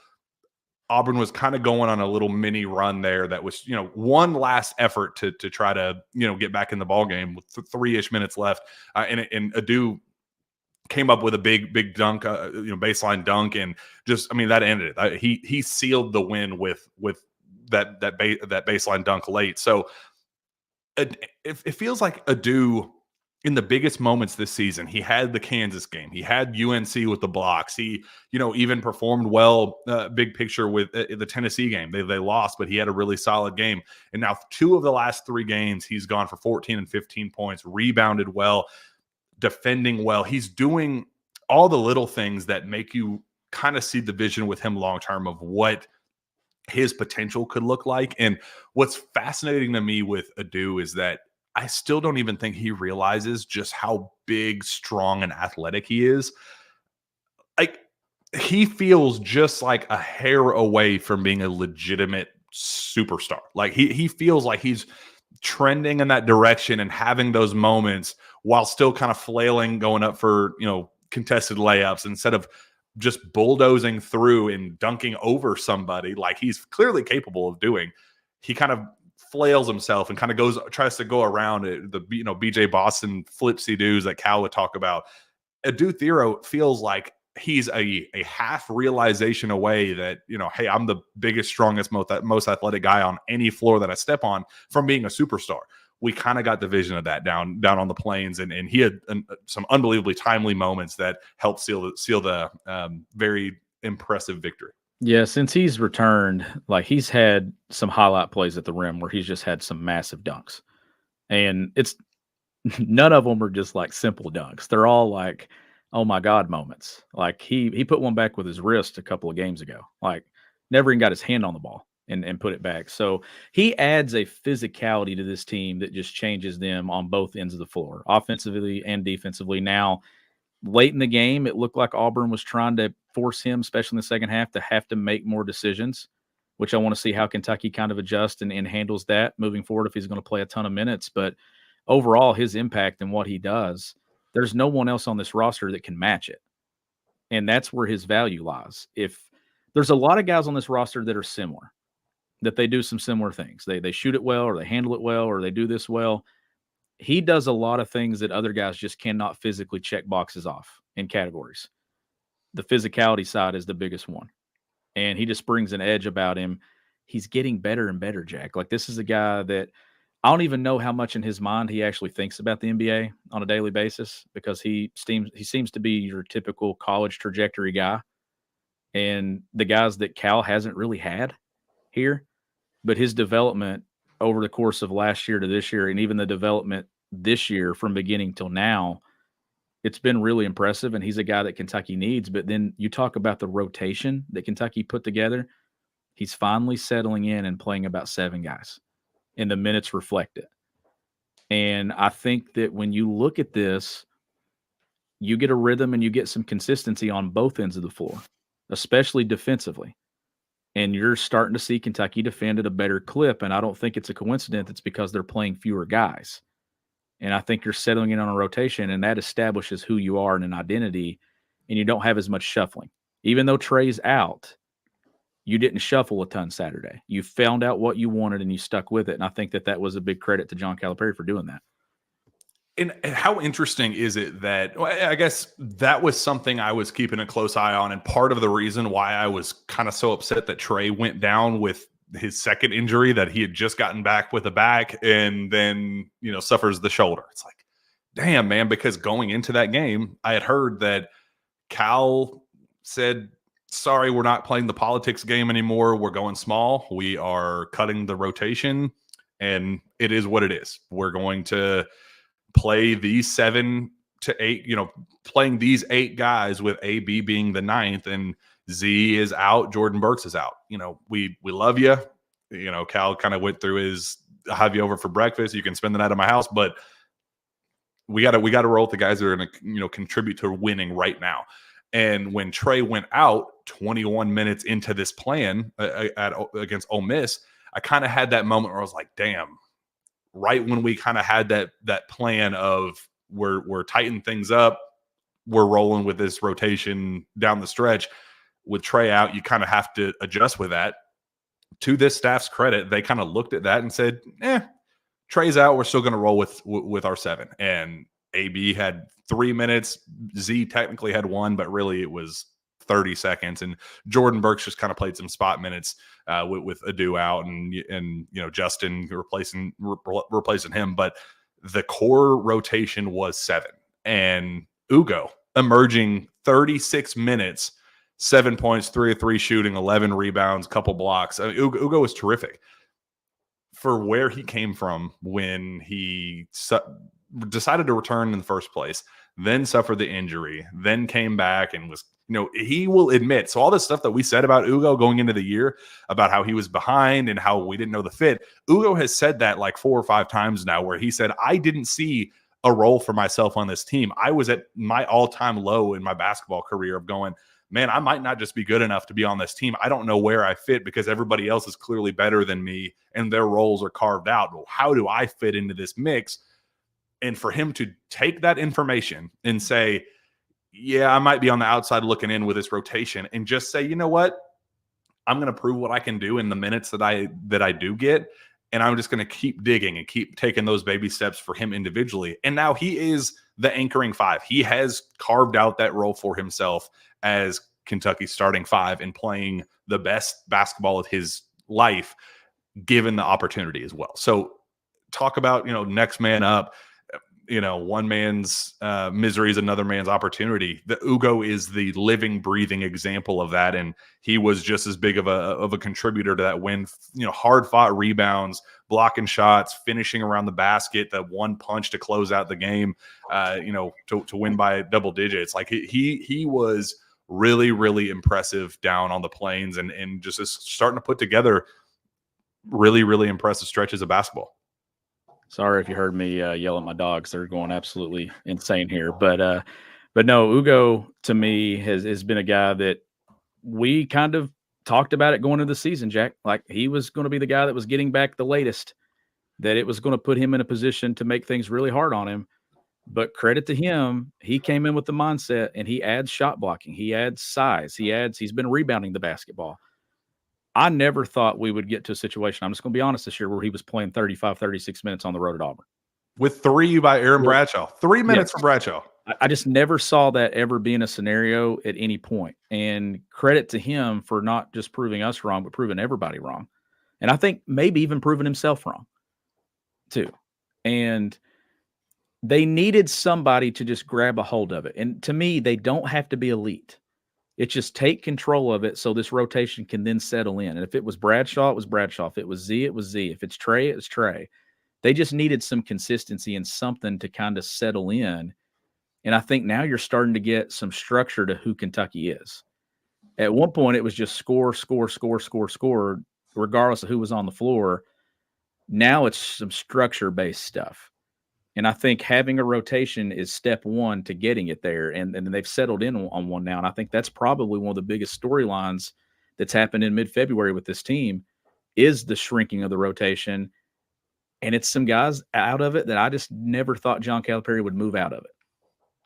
Auburn was kind of going on a little mini run there. That was, one last effort to try to, get back in the ball game with 3-ish minutes left. And Adu came up with a big dunk, baseline dunk, and just, that ended it. He sealed the win with that baseline dunk late. So it feels like Adu, in the biggest moments this season, he had the Kansas game, he had UNC with the blocks, he even performed well, big picture with the Tennessee game. They lost, but he had a really solid game. And now 2 of the last 3 games, he's gone for 14 and 15 points, rebounded well, defending well. He's doing all the little things that make you kind of see the vision with him long term of what his potential could look like. And what's fascinating to me with Adu is that I still don't even think he realizes just how big, strong, and athletic he is. Like, he feels just like a hair away from being a legitimate superstar. Like, he feels like he's trending in that direction and having those moments while still kind of flailing, going up for, contested layups instead of just bulldozing through and dunking over somebody like he's clearly capable of doing. He kind of flails himself and kind of tries to go around it, the BJ Boston flipsy doos that Cal would talk about. Adu Thero feels like he's a half realization away that, hey, I'm the biggest, strongest, most athletic guy on any floor that I step on from being a superstar. We kind of got the vision of that down on the plains, and he had some unbelievably timely moments that helped seal the very impressive victory. Yeah, since he's returned, like, he's had some highlight plays at the rim where he's just had some massive dunks, and it's none of them are just like simple dunks. They're all like, oh my God moments. Like, he put one back with his wrist a couple of games ago. Like, never even got his hand on the ball and put it back. So he adds a physicality to this team that just changes them on both ends of the floor, offensively and defensively. Now, late in the game, it looked like Auburn was trying to force him, especially in the second half, to have to make more decisions, which I want to see how Kentucky kind of adjusts and handles that moving forward if he's going to play a ton of minutes. But overall, his impact and what he does, there's no one else on this roster that can match it. And that's where his value lies. If there's a lot of guys on this roster that are similar, that they do some similar things. They shoot it well, or they handle it well, or they do this well. He does a lot of things that other guys just cannot physically check boxes off in categories. The physicality side is the biggest one. And he just brings an edge about him. He's getting better and better, Jack. Like, this is a guy that I don't even know how much in his mind he actually thinks about the NBA on a daily basis, because he seems to be your typical college trajectory guy. And the guys that Cal hasn't really had here, but his development over the course of last year to this year, and even the development this year from beginning till now, it's been really impressive. And he's a guy that Kentucky needs. But then you talk about the rotation that Kentucky put together. He's finally settling in and playing about 7 guys, and the minutes reflect it. And I think that when you look at this, you get a rhythm and you get some consistency on both ends of the floor. especially defensively. And you're starting to see Kentucky defend at a better clip, and I don't think it's a coincidence. It's because they're playing fewer guys. And I think you're settling in on a rotation, and that establishes who you are in an identity, and you don't have as much shuffling. Even though Trey's out, you didn't shuffle a ton Saturday. You found out what you wanted, and you stuck with it. And I think that was a big credit to John Calipari for doing that. And how interesting is it that, well, I guess that was something I was keeping a close eye on, and part of the reason why I was kind of so upset that Trey went down with his second injury, that he had just gotten back with a back and then, suffers the shoulder. It's like, damn, man, because going into that game, I had heard that Cal said, sorry, we're not playing the politics game anymore. We're going small. We are cutting the rotation, and it is what it is. We're going to play these 7 to 8, playing these 8 guys with AB being the 9th, and Z is out. Jordan Burks is out. We love you. Cal kind of went through his, I'll have you over for breakfast. You can spend the night at my house, but we got to roll with the guys that are going to, contribute to winning right now. And when Trey went out 21 minutes into this plan against Ole Miss, I kind of had that moment where I was like, damn, right when we kind of had that plan of we're tightening things up, we're rolling with this rotation down the stretch. With Trey out, you kind of have to adjust with that. To this staff's credit, they kind of looked at that and said, Trey's out, we're still going to roll with our 7. And AB had 3 minutes. Z technically had 1, but really it was 30 seconds. And Jordan Burks just kind of played some spot minutes with Adu out and Justin replacing him. But the core rotation was 7. And Ugo emerging 36 minutes, 7 points, 3 of 3 shooting, 11 rebounds, couple blocks. I mean, Ugo was terrific for where he came from when he decided to return in the first place, then suffered the injury, then came back and was, he will admit. So all this stuff that we said about Ugo going into the year, about how he was behind and how we didn't know the fit, Ugo has said that like 4 or 5 times now, where he said, I didn't see a role for myself on this team. I was at my all-time low in my basketball career of going, man, I might not just be good enough to be on this team. I don't know where I fit because everybody else is clearly better than me and their roles are carved out. Well, how do I fit into this mix? And for him to take that information and say, yeah, I might be on the outside looking in with this rotation, and just say, you know what? I'm going to prove what I can do in the minutes that I do get. And I'm just going to keep digging and keep taking those baby steps for him individually. And now he is the anchoring 5. He has carved out that role for himself as Kentucky's starting 5 and playing the best basketball of his life, given the opportunity as well. So talk about, next man up. One man's misery is another man's opportunity. The Ugo is the living, breathing example of that, and he was just as big of a contributor to that win. Hard fought rebounds, blocking shots, finishing around the basket, that one punch to close out the game. To win by double digits. Like he was really, really impressive down on the plains, and just is starting to put together really, really impressive stretches of basketball. Sorry if you heard me yell at my dogs. They're going absolutely insane here. But no, Ugo to me has been a guy that we kind of talked about it going into the season, Jack. Like he was going to be the guy that was getting back the latest, that it was going to put him in a position to make things really hard on him. But credit to him, he came in with the mindset, and he adds shot blocking. He adds size. He's been rebounding the basketball. I never thought we would get to a situation, I'm just going to be honest, this year where he was playing 35, 36 minutes on the road at Auburn. With 3 by Aaron Bradshaw. 3 minutes for Bradshaw. I just never saw that ever being a scenario at any point. And credit to him for not just proving us wrong, but proving everybody wrong. And I think maybe even proving himself wrong too. And they needed somebody to just grab a hold of it. And to me, they don't have to be elite. It's just take control of it so this rotation can then settle in. And if it was Bradshaw, it was Bradshaw. If it was Z, it was Z. If it's Trey, it was Trey. They just needed some consistency and something to kind of settle in. And I think now you're starting to get some structure to who Kentucky is. At one point, it was just score, regardless of who was on the floor. Now it's some structure-based stuff. And I think having a rotation is step one to getting it there. And they've settled in on one now. And I think that's probably one of the biggest storylines that's happened in mid-February with this team is the shrinking of the rotation. And it's some guys out of it that I just never thought John Calipari would move out of it.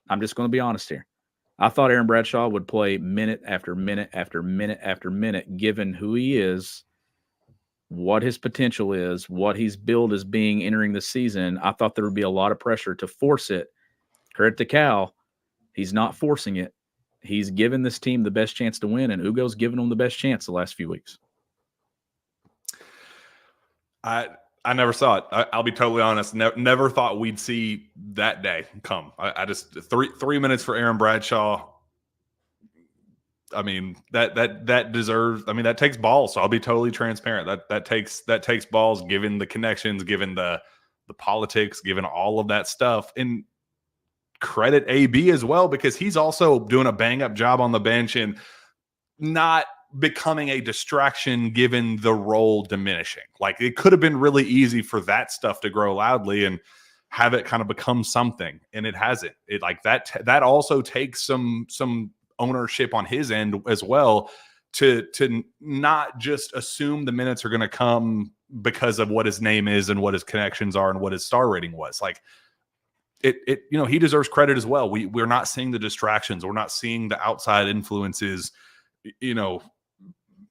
I'm just going to be honest here. I thought Aaron Bradshaw would play minute after minute after minute after minute, given who he is, what his potential is, what he's billed as being entering the season. I thought there would be a lot of pressure to force it. Credit to Cal. He's not forcing it. He's given this team the best chance to win, and Ugo's given them the best chance the last few weeks. I never saw it. I'll be totally honest. Never thought we'd see that day come. I just 3 minutes for Aaron Bradshaw. I mean, that deserves. I mean, that takes balls. So I'll be totally transparent. That takes balls, given the connections, given the politics, given all of that stuff. And credit AB as well, because he's also doing a bang up job on the bench and not becoming a distraction given the role diminishing. Like, it could have been really easy for that stuff to grow loudly and have it kind of become something, and it hasn't. It like that also takes some ownership on his end as well, to not just assume the minutes are going to come because of what his name is and what his connections are and what his star rating was. Like, it he deserves credit as well. We're not seeing the distractions. We're not seeing the outside influences,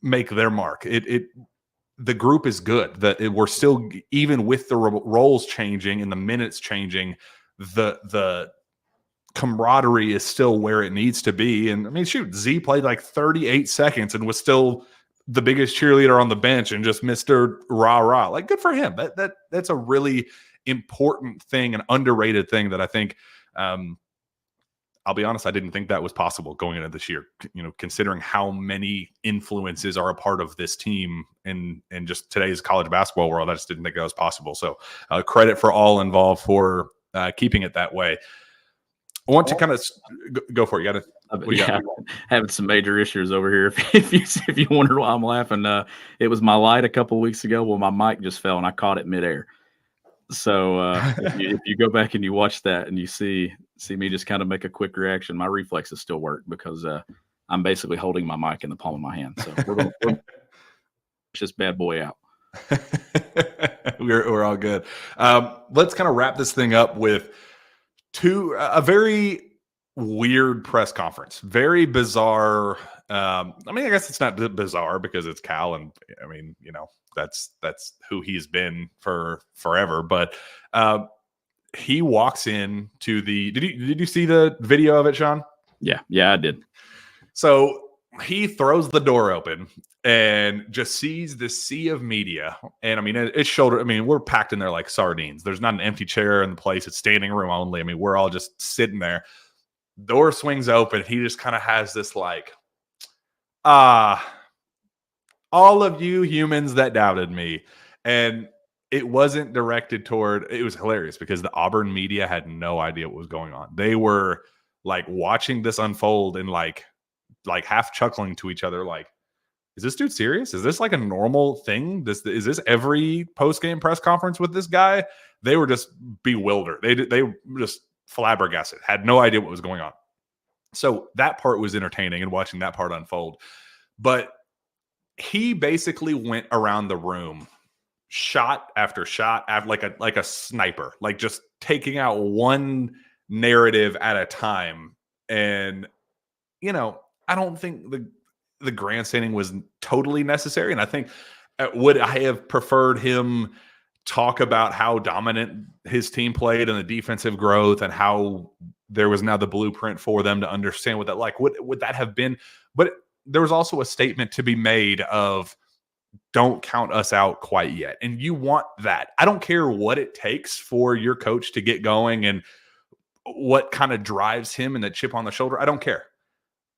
make their mark. The group is good. We're still, even with the roles changing and the minutes changing, the camaraderie is still where it needs to be. And I mean, shoot, Z played like 38 seconds and was still the biggest cheerleader on the bench and just Mr. Rah-rah. Like, good for him. That's a really important thing, an underrated thing that I think, I'll be honest, I didn't think that was possible going into this year, considering how many influences are a part of this team and just today's college basketball world. I just didn't think that was possible. So credit for all involved for keeping it that way. I want to kind of go for it. Having some major issues over here. If you wonder why I'm laughing, it was my light a couple of weeks ago. Well, my mic just fell and I caught it midair. So if you go back and you watch that and you see me just kind of make a quick reaction, my reflexes still work because I'm basically holding my mic in the palm of my hand. So we're going to push this bad boy out. We're all good. Let's kind of wrap this thing up with a very weird press conference, very bizarre. I mean, I guess it's not bizarre because it's Cal, and I mean, that's who he's been for forever. But he walks in to the. Did you see the video of it, Sean? Yeah, I did. So he throws the door open and just sees this sea of media. And I mean, it's shoulder. I mean, we're packed in there like sardines. There's not an empty chair in the place. It's standing room only. I mean, we're all just sitting there. Door swings open. He just kind of has this like, all of you humans that doubted me. And it wasn't directed toward, it was hilarious because the Auburn media had no idea what was going on. They were like watching this unfold and like half chuckling to each other, like, is this dude serious? Is this like a normal thing? Is this every post-game press conference with this guy? They were just bewildered. They were just flabbergasted, had no idea what was going on. So that part was entertaining and watching that part unfold. But he basically went around the room, shot after shot, like a sniper, like just taking out one narrative at a time. And, I don't think the grandstanding was totally necessary. And I think, would I have preferred him talk about how dominant his team played and the defensive growth and how there was now the blueprint for them to understand what that like? Would that have been? But there was also a statement to be made of, don't count us out quite yet. And you want that. I don't care what it takes for your coach to get going and what kind of drives him and the chip on the shoulder. I don't care,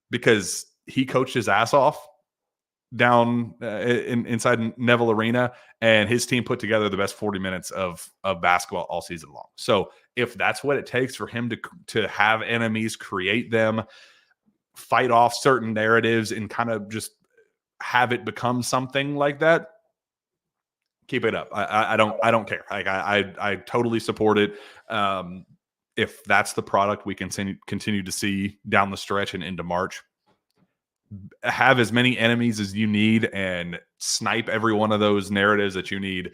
because he coached his ass off down inside Neville Arena, and his team put together the best 40 minutes of basketball all season long. So if that's what it takes for him to have enemies, create them, fight off certain narratives, and kind of just have it become something like that, keep it up. I don't care. Like I totally support it. If that's the product we continue to see down the stretch and into March, have as many enemies as you need and snipe every one of those narratives that you need,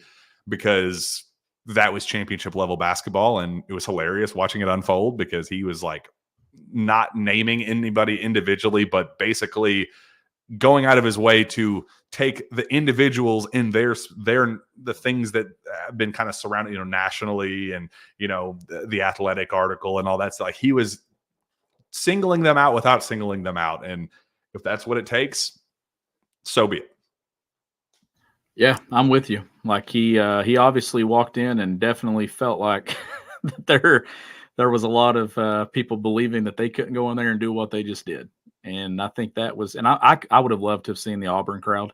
because that was championship level basketball, and it was hilarious watching it unfold because he was like not naming anybody individually, but basically going out of his way to take the individuals in their the things that have been kind of surrounded, nationally, and the Athletic article and all that stuff. Like, he was singling them out without singling them out, and if that's what it takes, so be it. Yeah, I'm with you. Like, he obviously walked in and definitely felt like there was a lot of people believing that they couldn't go in there and do what they just did. And I think that was, and I would have loved to have seen the Auburn crowd,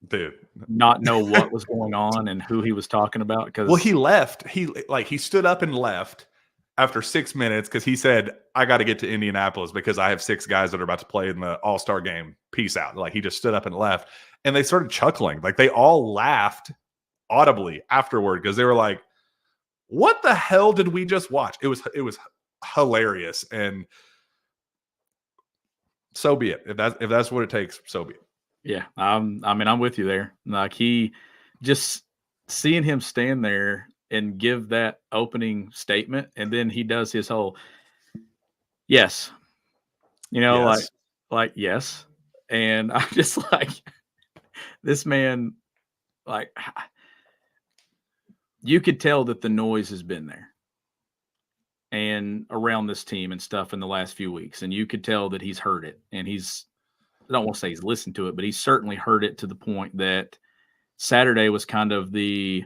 dude, not know what was going on and who he was talking about. Because he left. He stood up and left after 6 minutes because he said, "I got to get to Indianapolis because I have 6 guys that are about to play in the All-Star game. Peace out." Like, he just stood up and left, and they started chuckling. Like, they all laughed audibly afterward because they were like, "What the hell did we just watch?" It was hilarious, and so be it. If that's what it takes, so be it. Yeah, I'm with you there. Like, he just seeing him stand there and give that opening statement, and then he does his whole yes, Yes. like yes, and I'm just like, this man, like, you could tell that the noise has been there and around this team and stuff in the last few weeks, and you could tell that he's heard it, and I don't want to say he's listened to it, but he's certainly heard it to the point that Saturday was kind of the,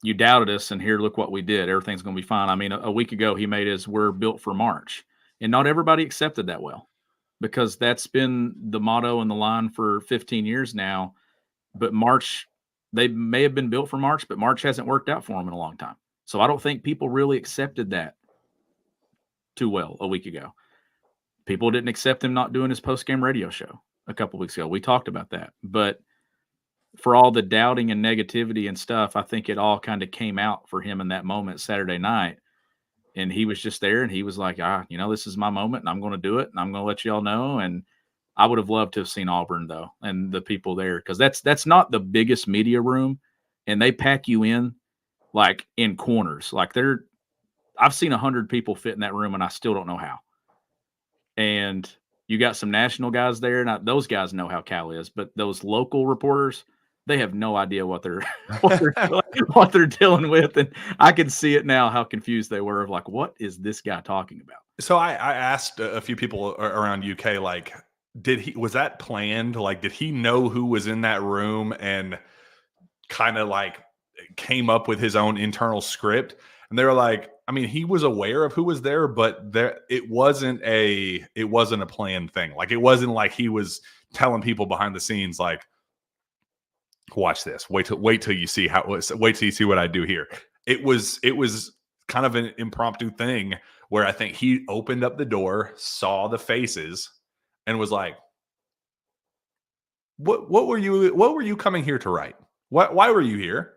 you doubted us, and here, look what we did. Everything's going to be fine. I mean, a week ago, he made his "we're built for March," and not everybody accepted that well, because that's been the motto and the line for 15 years now. But March, they may have been built for March, but March hasn't worked out for them in a long time. So I don't think people really accepted that too well a week ago. People didn't accept him not doing his post-game radio show a couple weeks ago. We talked about that. But for all the doubting and negativity and stuff, I think it all kind of came out for him in that moment Saturday night. And he was just there, and he was like, this is my moment, and I'm going to do it, and I'm going to let you all know. And I would have loved to have seen Auburn, though, and the people there, because that's not the biggest media room, and they pack you in like in corners. Like, I've seen 100 people fit in that room, and I still don't know how. And you got some national guys there. Now, those guys know how Cal is, but those local reporters, they have no idea what they're what they're dealing with. And I can see it now, how confused they were of like, what is this guy talking about? So I asked a few people around UK, like, was that planned? Like, did he know who was in that room and kind of like came up with his own internal script? And they were like, I mean, he was aware of who was there, but it wasn't a planned thing. Like, it wasn't like he was telling people behind the scenes, like, watch this, wait till you see wait till you see what I do here. It was kind of an impromptu thing where I think he opened up the door, saw the faces, and was like, what were you coming here to write? Why were you here?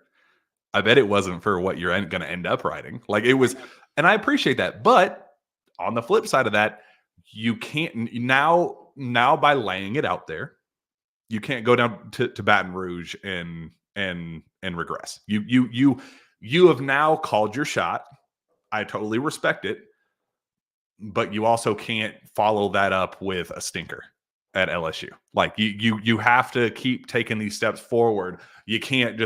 I bet it wasn't for what you're going to end up writing. Like, it was, and I appreciate that. But on the flip side of that, you can't now by laying it out there, you can't go down to Baton Rouge and regress. You have now called your shot. I totally respect it, but you also can't follow that up with a stinker at LSU. Like, you have to keep taking these steps forward. You can't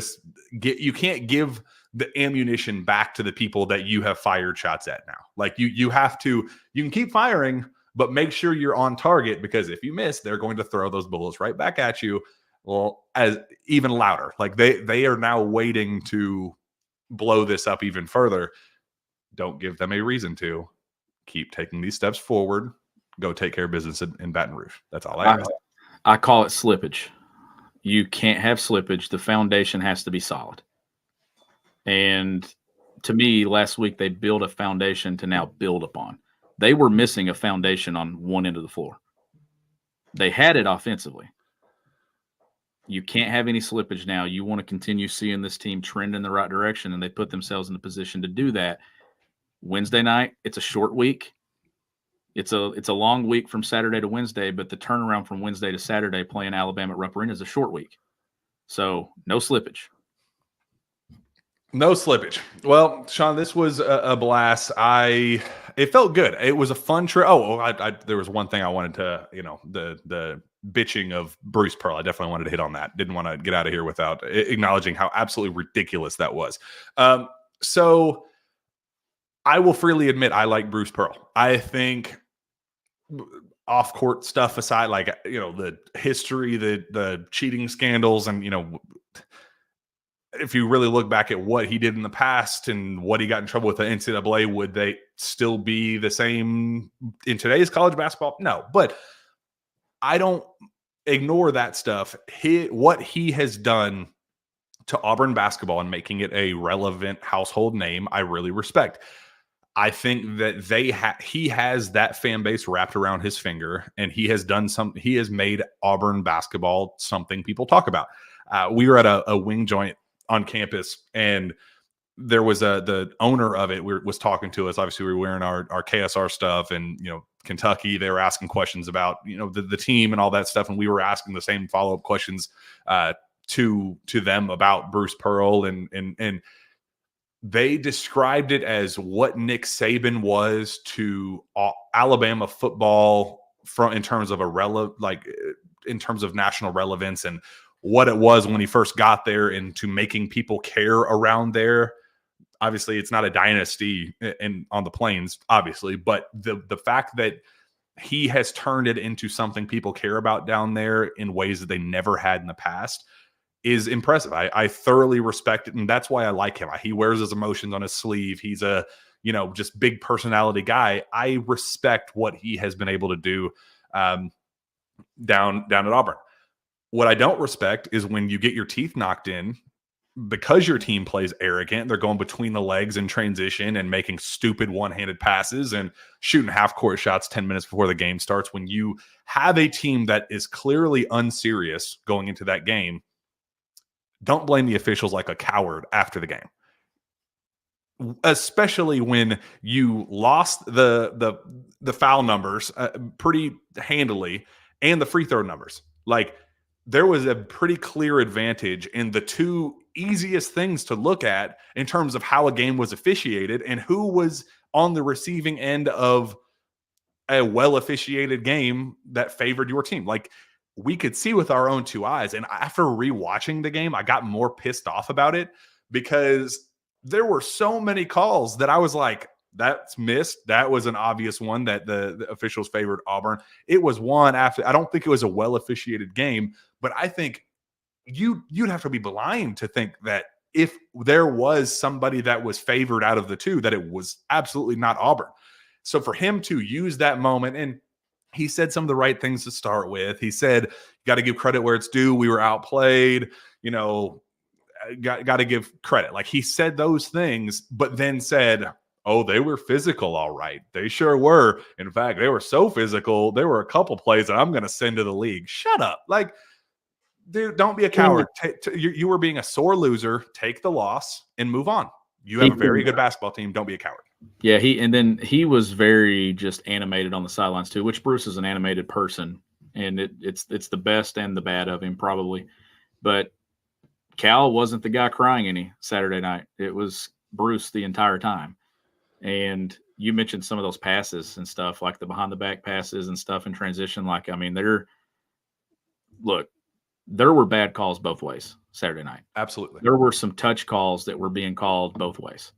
give the ammunition back to the people that you have fired shots at now. Like, you can keep firing, but make sure you're on target, because if you miss, they're going to throw those bullets right back at you. Well, as even louder. Like, they are now waiting to blow this up even further. Don't give them a reason to. Keep taking these steps forward. Go take care of business in Baton Rouge. That's all I ask. I call it slippage. You can't have slippage. The foundation has to be solid. And to me, last week, they built a foundation to now build upon. They were missing a foundation on one end of the floor. They had it offensively, You can't have any slippage now. You want to continue seeing this team trend in the right direction, and they put themselves in a position to do that. Wednesday night, it's a short week. It's a long week from Saturday to Wednesday, but the turnaround from Wednesday to Saturday playing Alabama at Rupp Arena is a short week. So no slippage. No slippage. Well, Sean, this was a blast. It felt good. It was a fun trip. There was one thing I wanted to, the bitching of Bruce Pearl. I definitely wanted to hit on that. Didn't want to get out of here without acknowledging how absolutely ridiculous that was. So I will freely admit I like Bruce Pearl. I think off-court stuff aside, the history, the cheating scandals, and if you really look back at what he did in the past and what he got in trouble with the NCAA, would they still be the same in today's college basketball? No, but I don't ignore that stuff. What he has done to Auburn basketball and making it a relevant household name, I really respect. I think that he has that fan base wrapped around his finger, and he has made Auburn basketball something people talk about. We were at a wing joint on campus, and there was the owner of it was talking to us. Obviously, we were wearing our KSR stuff, and Kentucky. They were asking questions about the team and all that stuff, and we were asking the same follow-up questions to them about Bruce Pearl, and they described it as what Nick Saban was to Alabama football in terms of in terms of national relevance, and what it was when he first got there, into making people care around there. Obviously, it's not a dynasty on the Plains, obviously, but the fact that he has turned it into something people care about down there in ways that they never had in the past is impressive. I thoroughly respect it, and that's why I like him. He wears his emotions on his sleeve. He's a just big personality guy. I respect what he has been able to do down at Auburn. What I don't respect is when you get your teeth knocked in because your team plays arrogant. They're going between the legs in transition and making stupid one-handed passes and shooting half-court shots 10 minutes before the game starts. When you have a team that is clearly unserious going into that game, don't blame the officials like a coward after the game. Especially when you lost the foul numbers pretty handily and the free throw numbers. There was a pretty clear advantage in the two easiest things to look at in terms of how a game was officiated and who was on the receiving end of a well-officiated game that favored your team. We could see with our own two eyes. And after rewatching the game, I got more pissed off about it because there were so many calls that I was like, that's missed. That was an obvious one that the officials favored Auburn. It was one after. I don't think it was a well-officiated game, but I think you'd have to be blind to think that if there was somebody that was favored out of the two, that it was absolutely not Auburn. So for him to use that moment, and he said some of the right things to start with. He said, you got to give credit where it's due. We were outplayed, got to give credit. He said those things, but then said, oh, they were physical. All right. They sure were. In fact, they were so physical. There were a couple plays that I'm going to send to the league. Shut up. Dude, don't be a coward. You were being a sore loser. Take the loss and move on. You have a very good basketball team. Don't be a coward. Yeah, he was very just animated on the sidelines too, which Bruce is an animated person, and it's the best and the bad of him probably. But Cal wasn't the guy crying any Saturday night. It was Bruce the entire time. And you mentioned some of those passes and stuff, like the behind the back passes and stuff in transition. There were bad calls both ways Saturday night. Absolutely. There were some touch calls that were being called both ways.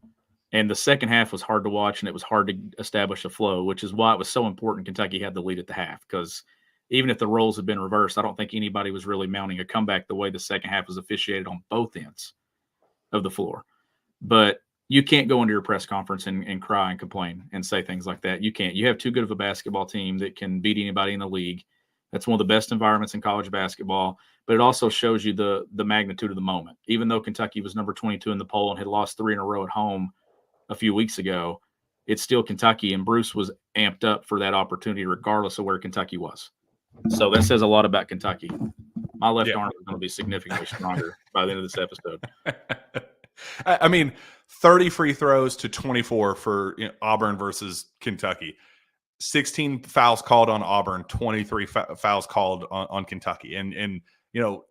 And the second half was hard to watch, and it was hard to establish a flow, which is why it was so important Kentucky had the lead at the half, because even if the roles had been reversed, I don't think anybody was really mounting a comeback the way the second half was officiated on both ends of the floor. But you can't go into your press conference and cry and complain and say things like that. You can't. You have too good of a basketball team that can beat anybody in the league. That's one of the best environments in college basketball, but it also shows you the magnitude of the moment. Even though Kentucky was number 22 in the poll and had lost 3 in a row at home a few weeks ago, it's still Kentucky, and Bruce was amped up for that opportunity regardless of where Kentucky was. So that says a lot about Kentucky. My left arm is going to be significantly stronger by the end of this episode. I mean, 30 free throws to 24 for Auburn versus Kentucky. 16 fouls called on Auburn, 23 fouls called on Kentucky. And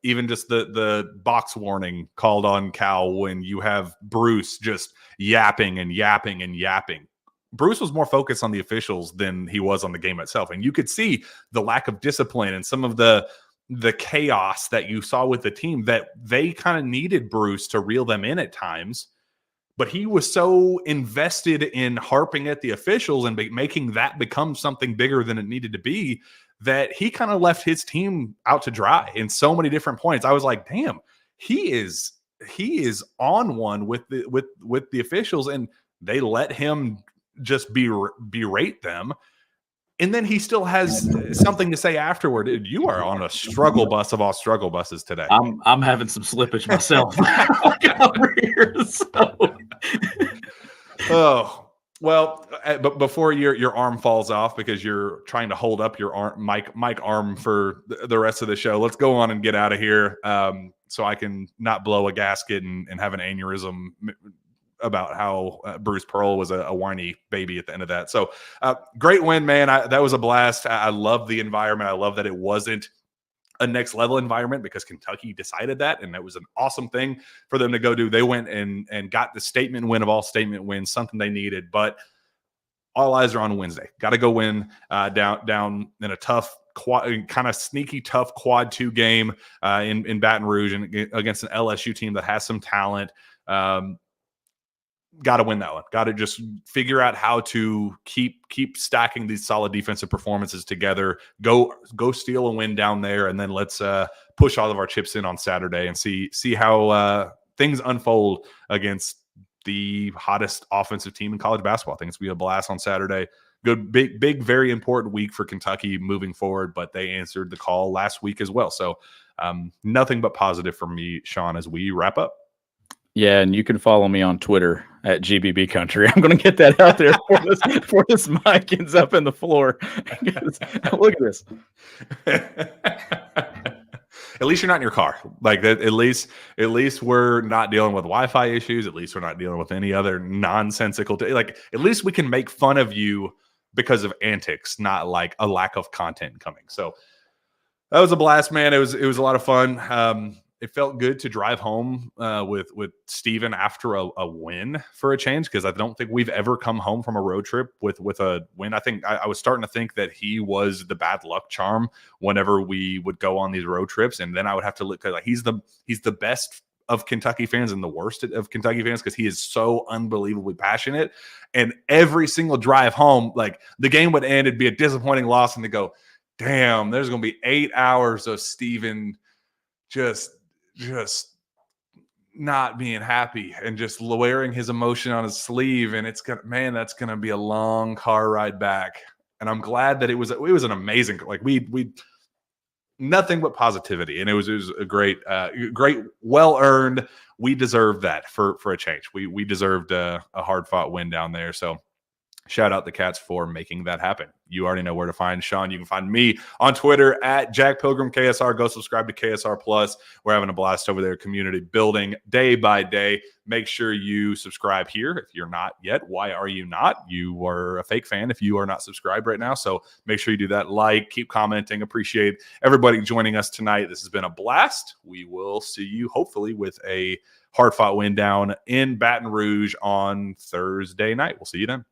even just the box warning called on Cal when you have Bruce just yapping and yapping and yapping. Bruce was more focused on the officials than he was on the game itself. And you could see the lack of discipline and some of the chaos that you saw with the team, that they kind of needed Bruce to reel them in at times. But he was so invested in harping at the officials and making that become something bigger than it needed to be, that he kind of left his team out to dry in so many different points. I was like, damn, he is on one with the officials, and they let him just berate them. And then he still has something to say afterward. Dude, you are on a struggle bus of all struggle buses today. I'm having some slippage myself over here. So. Oh, well, but before your arm falls off because you're trying to hold up your arm, mic arm for the rest of the show, let's go on and get out of here so I can not blow a gasket and have an aneurysm about how Bruce Pearl was a whiny baby at the end of that. So great win, man. That was a blast. I love the environment. I love that it wasn't a next level environment because Kentucky decided that, and that was an awesome thing for them to go do. They went and got the statement win of all statement wins, something they needed, but all eyes are on Wednesday. Got to go win down in a tough, kind of sneaky, tough quad 2 game in Baton Rouge and against an LSU team that has some talent. Got to win that one. Got to just figure out how to keep stacking these solid defensive performances together. Go steal a win down there, and then let's push all of our chips in on Saturday and see how things unfold against the hottest offensive team in college basketball. I think it's gonna be a blast on Saturday. Good, big, very important week for Kentucky moving forward, but they answered the call last week as well. So nothing but positive for me, Sean, as we wrap up. Yeah, and you can follow me on Twitter at GBB Country. I'm going to get that out there before this mic ends up in the floor. Look at this. At least you're not in your car. Like that. At least we're not dealing with Wi-Fi issues. At least we're not dealing with any other nonsensical. Like at least we can make fun of you because of antics, not like a lack of content coming. So that was a blast, man. It was a lot of fun. It felt good to drive home with Steven after a win for a change, because I don't think we've ever come home from a road trip with a win. I think I was starting to think that he was the bad luck charm whenever we would go on these road trips, and then I would have to look like he's the best of Kentucky fans and the worst of Kentucky fans because he is so unbelievably passionate. And every single drive home, like the game would end, it'd be a disappointing loss, and they go, "Damn, there's going to be 8 hours of Steven just not being happy and just wearing his emotion on his sleeve." And that's going to be a long car ride back. And I'm glad that it was an amazing, like we nothing but positivity. And it was a great, well-earned. We deserved that for a change. We deserved a hard-fought win down there. So shout out the Cats for making that happen. You already know where to find Sean. You can find me on Twitter at Jack Pilgrim KSR. Go subscribe to KSR Plus. We're having a blast over there, community building day by day. Make sure you subscribe here if you're not yet. Why are you not? You are a fake fan if you are not subscribed right now. So make sure you do that. Like, keep commenting. Appreciate everybody joining us tonight. This has been a blast. We will see you hopefully with a hard-fought win down in Baton Rouge on Thursday night. We'll see you then.